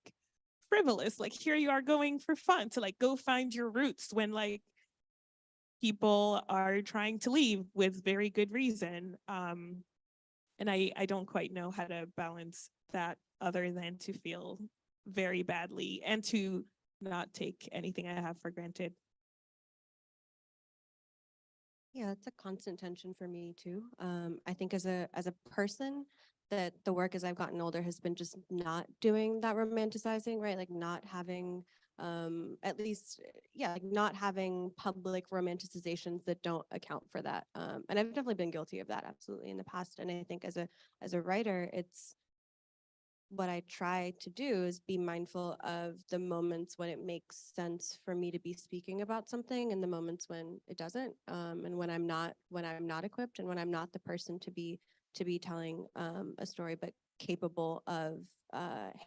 frivolous, like here you are going for fun to like go find your roots when like people are trying to leave with very good reason. And I don't quite know how to balance that other than to feel very badly and to not take anything I have for granted. Yeah, it's a constant tension for me too. I think as a person, that the work as I've gotten older has been just not doing that romanticizing, right? Like not having at least, like not having public romanticizations that don't account for that. And I've definitely been guilty of that absolutely in the past. And I think as a writer, it's what I try to do is be mindful of the moments when it makes sense for me to be speaking about something and the moments when it doesn't, and when I'm not equipped and when I'm not the person to be telling a story. But capable of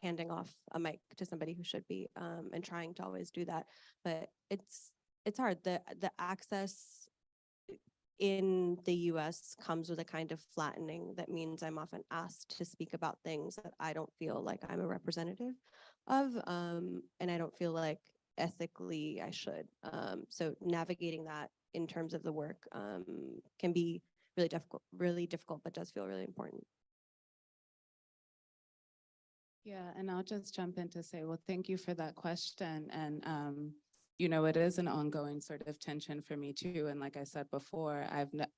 handing off a mic to somebody who should be, and trying to always do that. But it's hard. The access in the US comes with a kind of flattening that means I'm often asked to speak about things that I don't feel like I'm a representative of, and I don't feel like ethically I should. So navigating that in terms of the work can be really difficult, but does feel really important. Yeah, and I'll just jump in to say, well, thank you for that question. And, it is an ongoing sort of tension for me too. And like I said before,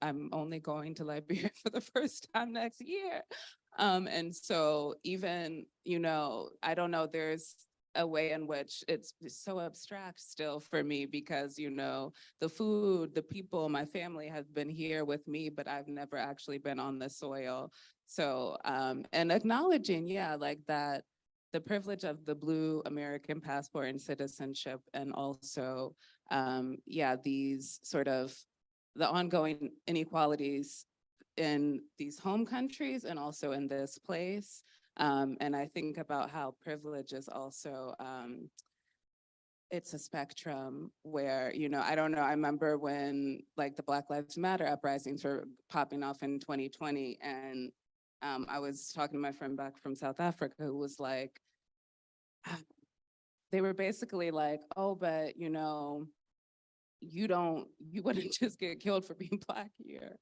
I'm only going to Liberia for the first time next year. And so even, I don't know, there's a way in which it's so abstract still for me because, the food, the people, my family have been here with me, but I've never actually been on the soil. So, and acknowledging, like that, the privilege of the Blue American passport and citizenship, and also, these sort of the ongoing inequalities in these home countries and also in this place. And I think about how privilege is also, it's a spectrum where, I don't know, I remember when like the Black Lives Matter uprisings were popping off in 2020, and I was talking to my friend back from South Africa who was like, they were basically like, oh, but you wouldn't just get killed for being Black here.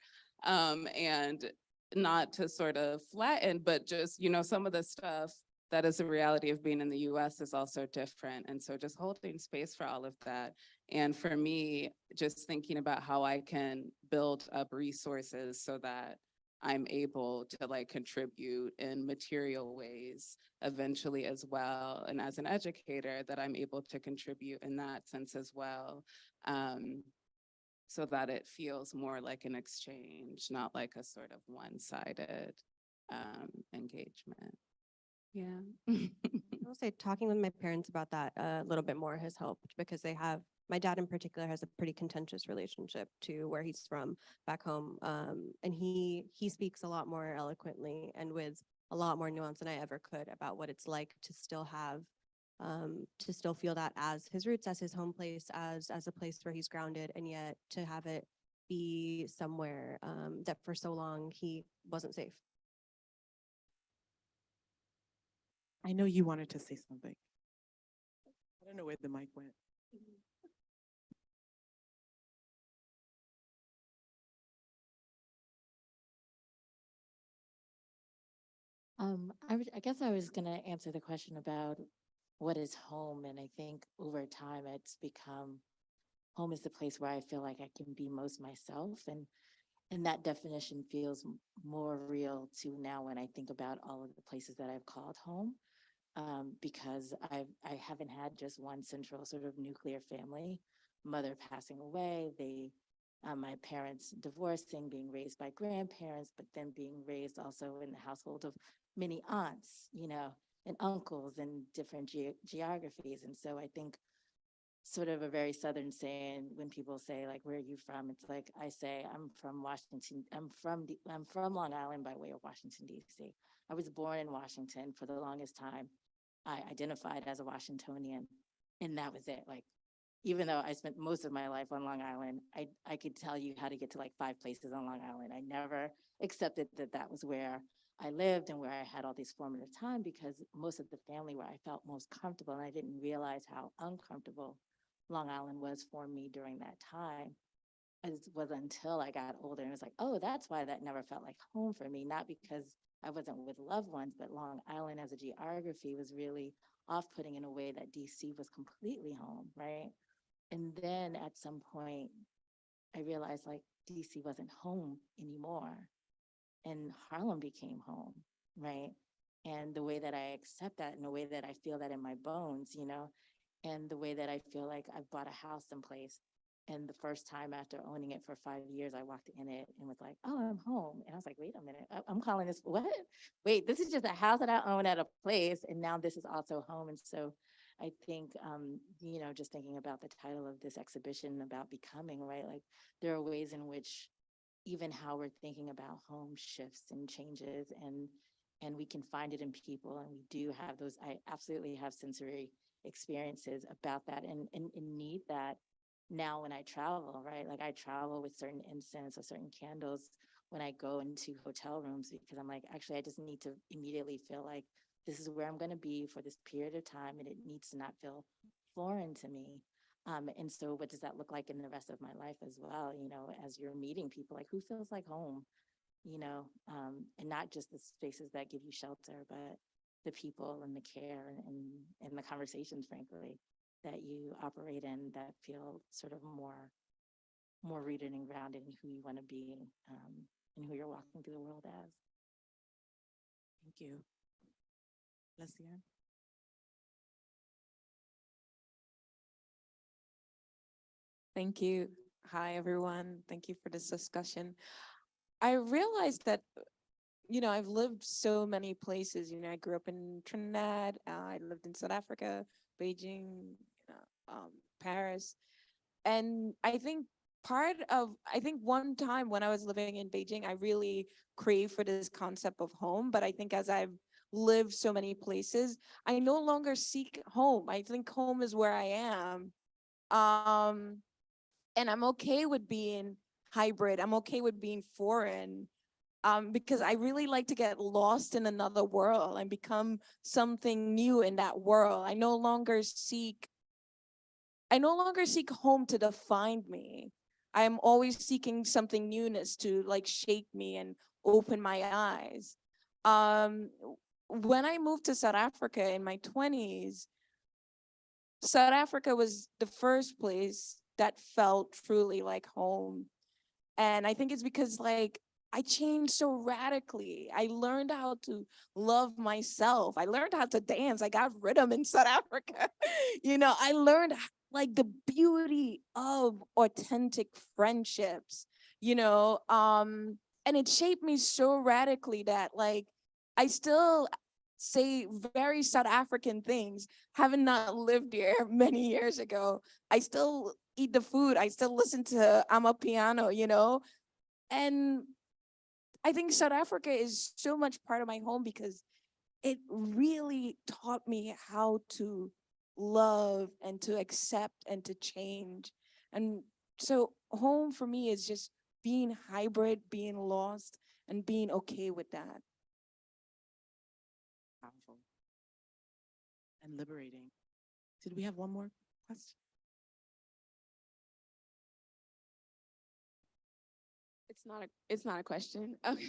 And not to sort of flatten, but just, some of the stuff that is the reality of being in the US is also different. And so just holding space for all of that. And for me, just thinking about how I can build up resources so that I'm able to like contribute in material ways eventually as well. And as an educator, that I'm able to contribute in that sense as well. So that it feels more like an exchange, not like a sort of one-sided engagement. Yeah. I'll say talking with my parents about that a little bit more has helped because my dad in particular has a pretty contentious relationship to where he's from back home. And he speaks a lot more eloquently and with a lot more nuance than I ever could about what it's like to still feel that as his roots, as his home place, as a place where he's grounded, and yet to have it be somewhere that for so long he wasn't safe. I know you wanted to say something. I don't know where the mic went. I guess I was gonna answer the question about what is home, and I think over time it's become home is the place where I feel like I can be most myself, and that definition feels more real to now when I think about all of the places that I've called home, because I haven't had just one central sort of nuclear family, mother passing away, my parents divorcing, being raised by grandparents, but then being raised also in the household of many aunts, and uncles in different geographies. And so I think sort of a very Southern saying when people say like, where are you from? It's like, I say, I'm from Washington. I'm from Long Island by way of Washington, DC. I was born in Washington. For the longest time, I identified as a Washingtonian, and that was it. Like, even though I spent most of my life on Long Island, I could tell you how to get to like 5 places on Long Island. I never accepted that that was where I lived and where I had all these formative time, because most of the family where I felt most comfortable, and I didn't realize how uncomfortable Long Island was for me during that time. It was until I got older and it was like, oh, that's why that never felt like home for me. Not because I wasn't with loved ones, but Long Island as a geography was really off-putting in a way that DC was completely home, right? And then at some point, I realized like DC wasn't home anymore, and Harlem became home, right? And the way that I accept that, and the way that I feel that in my bones, and the way that I feel like I've bought a house someplace. And the first time after owning it for 5 years, I walked in it and was like, oh, I'm home. And I was like, wait a minute, I'm calling this, what? Wait, this is just a house that I own at a place, and now this is also home. And so I think, just thinking about the title of this exhibition about becoming, right? Like there are ways in which even how we're thinking about home shifts and changes, and and we can find it in people, and we do have those. I absolutely have sensory experiences about that, and need that now when I travel, right? Like I travel with certain incense or certain candles when I go into hotel rooms, because I'm like, actually, I just need to immediately feel like this is where I'm going to be for this period of time, and it needs to not feel foreign to me. And so what does that look like in the rest of my life as well? You know, as you're meeting people, like who feels like home, you know, and not just the spaces that give you shelter, but the people and the care and the conversations, frankly, that you operate in that feel sort of more rooted and grounded in who you want to be, and who you're walking through the world as. Thank you. Leslie. Thank you. Hi, everyone. Thank you for this discussion. I realized that, I've lived so many places. I grew up in Trinidad. I lived in South Africa, Beijing, Paris. And I think one time when I was living in Beijing, I really craved for this concept of home. But I think as I've lived so many places, I no longer seek home. I think home is where I am. And I'm okay with being hybrid. I'm okay with being foreign, because I really like to get lost in another world and become something new in that world. I no longer seek home to define me. I'm always seeking something newness to like shake me and open my eyes. When I moved to South Africa in my 20s, South Africa was the first place that felt truly like home. And I think it's because like I changed so radically. I learned how to love myself. I learned how to dance. I got rhythm in South Africa. I learned like the beauty of authentic friendships, and it shaped me so radically that like I still say very South African things, having not lived here many years ago. I still eat the food. I still listen to Amapiano, and I think South Africa is so much part of my home because it really taught me how to love and to accept and to change. And so home for me is just being hybrid, being lost, and being okay with that. Powerful and liberating. Did we have one more question? It's not a question. Okay.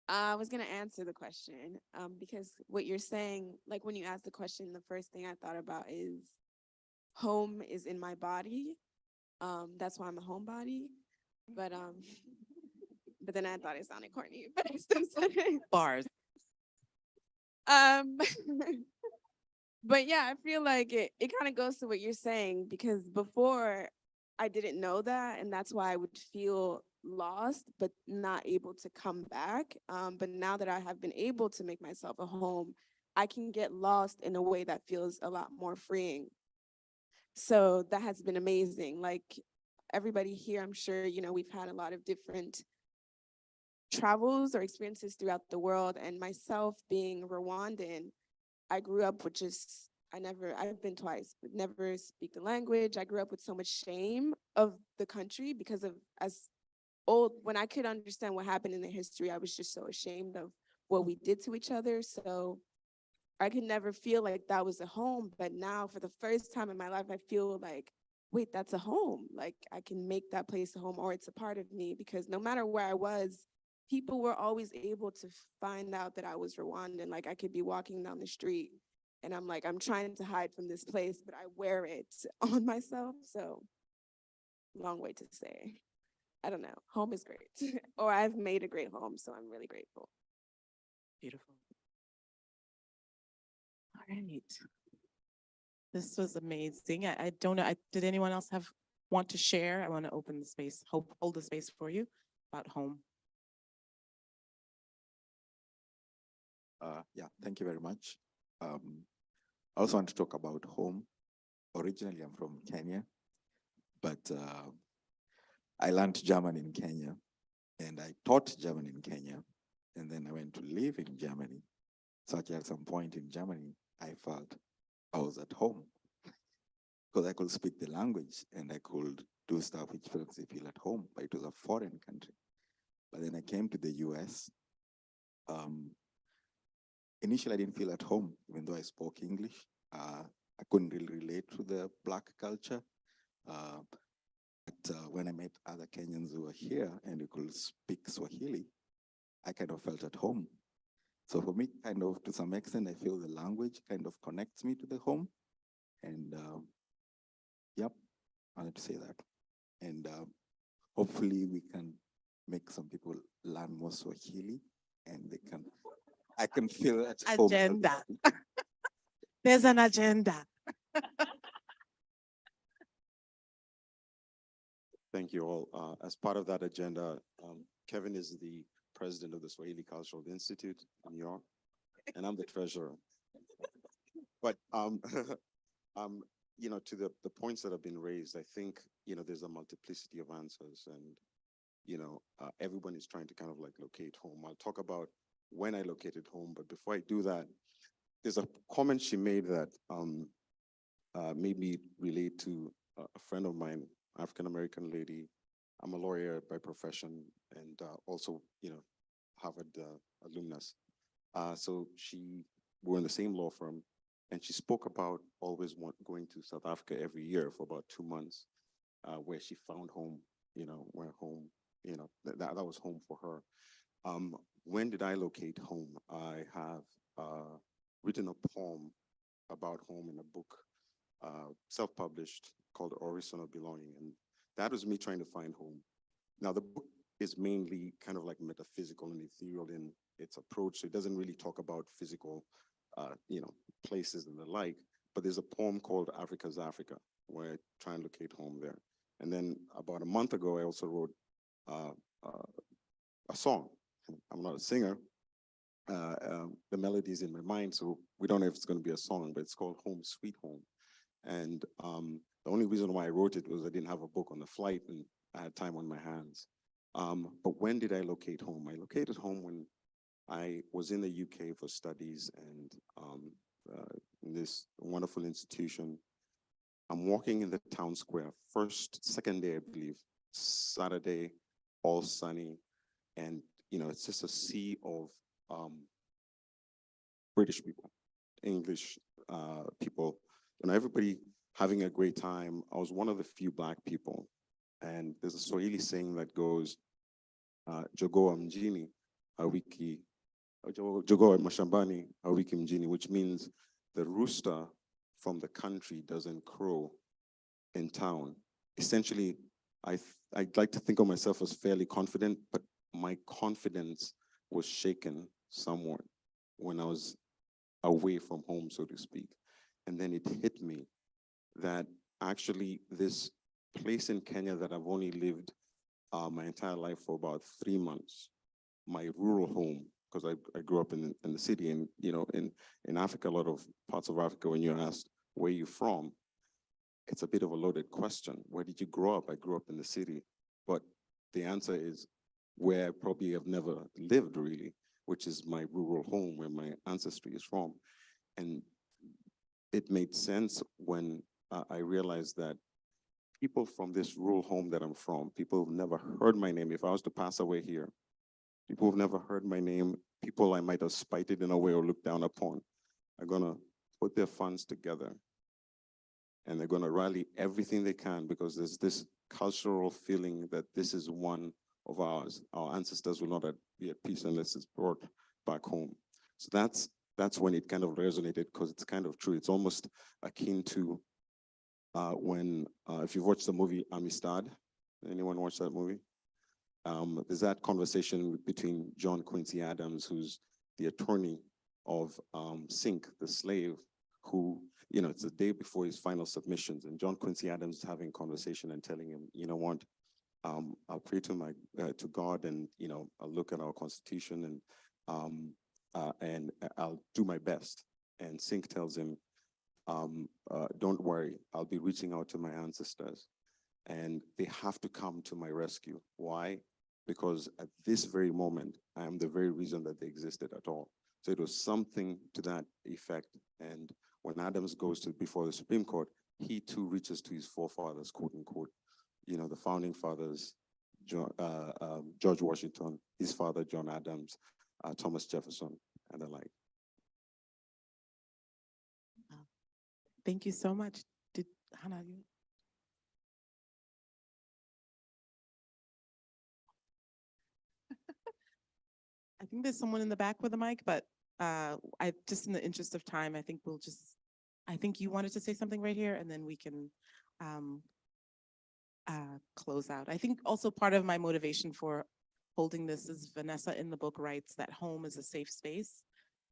I was gonna answer the question, because what you're saying, like when you asked the question, the first thing I thought about is home is in my body. That's why I'm a homebody. But but then I thought it sounded corny, but I still said it. Bars. But yeah, I feel like it kind of goes to what you're saying, because before I didn't know that, and that's why I would feel lost but not able to come back. But now that I have been able to make myself a home, I can get lost in a way that feels a lot more freeing. So that has been amazing. Like everybody here, I'm sure, we've had a lot of different travels or experiences throughout the world. And myself being Rwandan, I grew up with just, I've been twice, but never speak the language. I grew up with so much shame of the country because of when I could understand what happened in the history, I was just so ashamed of what we did to each other. So I could never feel like that was a home. But now for the first time in my life, I feel like, wait, that's a home. Like I can make that place a home, or it's a part of me, because no matter where I was, people were always able to find out that I was Rwandan. Like I could be walking down the street and I'm like, I'm trying to hide from this place, but I wear it on myself. So long way to say, I don't know, home is great. Or I've made a great home, so I'm really grateful. Beautiful. All right. This was amazing. I don't know, did anyone else want to share? I want to open the space, hold the space for you about home. Yeah, thank you very much. I also want to talk about home. Originally, I'm from Kenya, but I learned German in Kenya, and I taught German in Kenya. And then I went to live in Germany. Such at some point in Germany, I felt I was at home because I could speak the language and I could do stuff which makes me feel at home, but it was a foreign country. But then I came to the US. Initially, I didn't feel at home, even though I spoke English. I couldn't really relate to the Black culture. But when I met other Kenyans who were here and who could speak Swahili, I kind of felt at home. So for me, kind of to some extent, I feel the language kind of connects me to the home. And yep, I wanted to say that. And hopefully we can make some people learn more Swahili and I can feel at home. Agenda. There's an agenda. Thank you all. As part of that agenda, Kevin is the president of the Swahili Cultural Institute in New York, and I'm the treasurer. But you know, to the points that have been raised, I think, you know, there's a multiplicity of answers, and you know, everyone is trying to kind of like locate home. I'll talk about when I located home, but before I do that, there's a comment she made that made me relate to a friend of mine, African-American lady. I'm a lawyer by profession and also, you know, Harvard alumnus. So we're in the same law firm, and she spoke about always going to South Africa every year for about 2 months, where she found home, you know, where home, you know, that was home for her. When did I locate home? I have written a poem about home in a book, self-published, called Orison of Belonging. And that was me trying to find home. Now, the book is mainly kind of like metaphysical and ethereal in its approach. So it doesn't really talk about physical, you know, places and the like, but there's a poem called Africa's Africa, where I try and locate home there. And then about a month ago, I also wrote a song. I'm not a singer. The melody is in my mind, so we don't know if it's going to be a song, but it's called Home Sweet Home. And the only reason why I wrote it was I didn't have a book on the flight and I had time on my hands. But when did I locate home? I located home when I was in the UK for studies and in this wonderful institution. I'm walking in the town square, second day, I believe, Saturday, all sunny. And, you know, it's just a sea of British people, English people, you know, everybody having a great time. I was one of the few Black people. And there's a Swahili saying that goes, Jogoa mjini, awiki, Jogoa mashambani, awiki mjini, which means the rooster from the country doesn't crow in town. Essentially, I'd like to think of myself as fairly confident, but my confidence was shaken somewhat when I was away from home, so to speak. And then it hit me that actually this place in Kenya that I've only lived my entire life for about 3 months, my rural home, because I grew up in the city, and you know, in Africa, a lot of parts of Africa, when you're asked where you're from, it's a bit of a loaded question. Where did you grow up? I grew up in the city, but the answer is where I probably have never lived really, which is my rural home where my ancestry is from. And it made sense when I realized that people from this rural home that I'm from, people who've never heard my name, if I was to pass away here, people who've never heard my name, people I might have spited in a way or looked down upon, are gonna put their funds together and they're gonna rally everything they can, because there's this cultural feeling that this is one of ours. Our ancestors will not be at peace unless it's brought back home. So that's when it kind of resonated, because it's kind of true. It's almost akin to when, if you've watched the movie Amistad, anyone watch that movie? There's that conversation between John Quincy Adams, who's the attorney of Sink, the slave, who, you know, it's the day before his final submissions, and John Quincy Adams is having a conversation and telling him, you know what, I'll pray to to God, and you know, I'll look at our constitution, and I'll do my best. And Sink tells him, don't worry, I'll be reaching out to my ancestors, and they have to come to my rescue. Why? because at this very moment, I am the very reason that they existed at all. So it was something to that effect. And when Adams goes before the Supreme Court, he too reaches to his forefathers, quote unquote, you know, the founding fathers, George Washington, his father, John Adams, Thomas Jefferson, and the like. Thank you so much. Hannah, you? I think there's someone in the back with a mic, but I just in the interest of time, I think I think you wanted to say something right here, and then we can close out. I think also part of my motivation for holding this is Vanessa in the book writes that home is a safe space.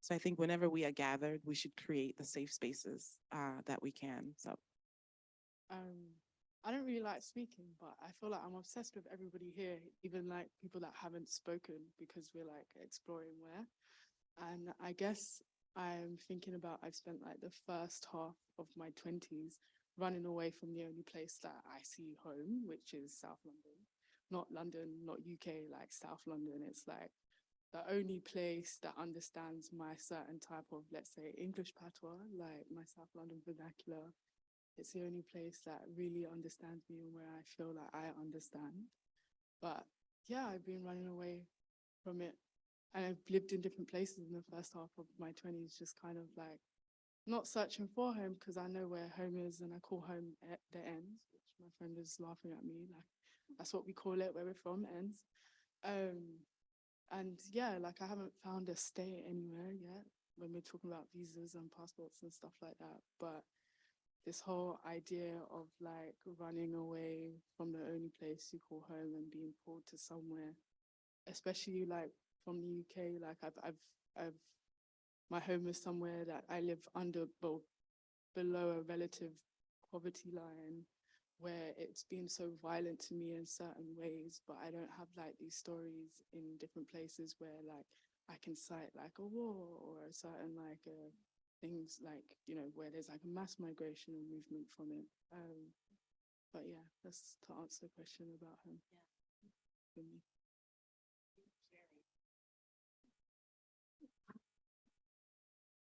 So I think whenever we are gathered, we should create the safe spaces that we can. So. I don't really like speaking, but I feel like I'm obsessed with everybody here, even like people that haven't spoken, because we're like exploring where. And I guess I'm thinking about, I've spent like the first half of my 20s running away from the only place that I see home, which is South London. Not London, not UK, like South London. It's like the only place that understands my certain type of, let's say, English patois, like my South London vernacular. It's the only place that really understands me and where I feel like I understand. But yeah, I've been running away from it. And I've lived in different places in the first half of my 20s, just kind of like not searching for home, because I know where home is and I call home at the ends, which my friend is laughing at me, like that's what we call it where we're from, ends. And yeah, like I haven't found a stay anywhere yet when we're talking about visas and passports and stuff like that. But this whole idea of like running away from the only place you call home and being pulled to somewhere, especially like from the UK, like I've my home is somewhere that I live under, below a relative poverty line, where it's been so violent to me in certain ways, but I don't have like these stories in different places where like I can cite like a war or a certain like things like, you know, where there's like a mass migration and movement from it. But yeah, that's to answer the question about him. Yeah.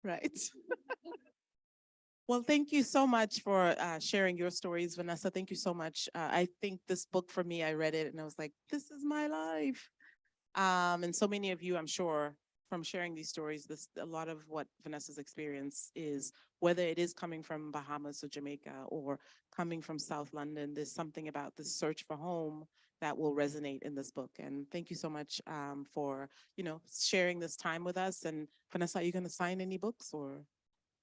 Right. Well, thank you so much for sharing your stories, Vanessa. Thank you so much. I think this book for me, I read it and I was like, this is my life. And so many of you, I'm sure, from sharing these stories, a lot of what Vanessa's experience is, whether it is coming from Bahamas or Jamaica or coming from South London, there's something about this search for home that will resonate in this book. And thank you so much for, you know, sharing this time with us. And Vanessa, are you going to sign any books or?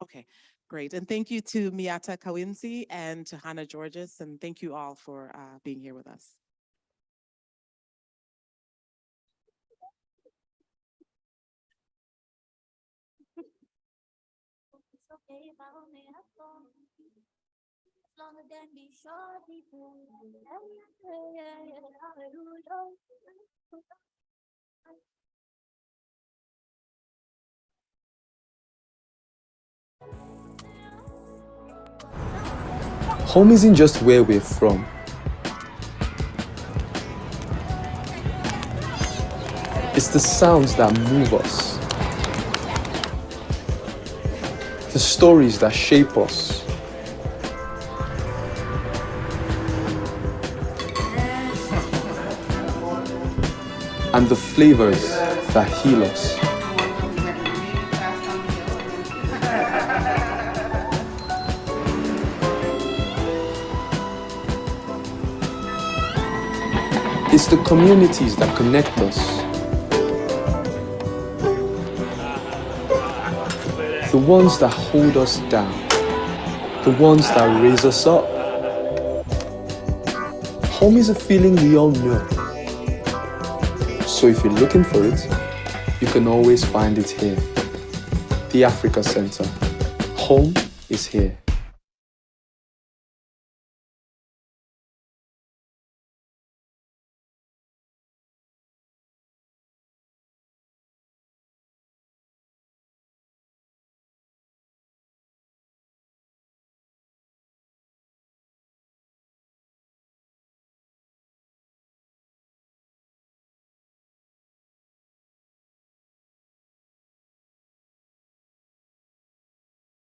Okay, great. And thank you to Miatta Kawinzi and to Hannah Giorgis. And thank you all for being here with us. Home isn't just where we're from. It's the sounds that move us, the stories that shape us, and the flavors that heal us. It's the communities that connect us, the ones that hold us down, the ones that raise us up. Home is a feeling we all know. So if you're looking for it, you can always find it here. The Africa Center. Home is here.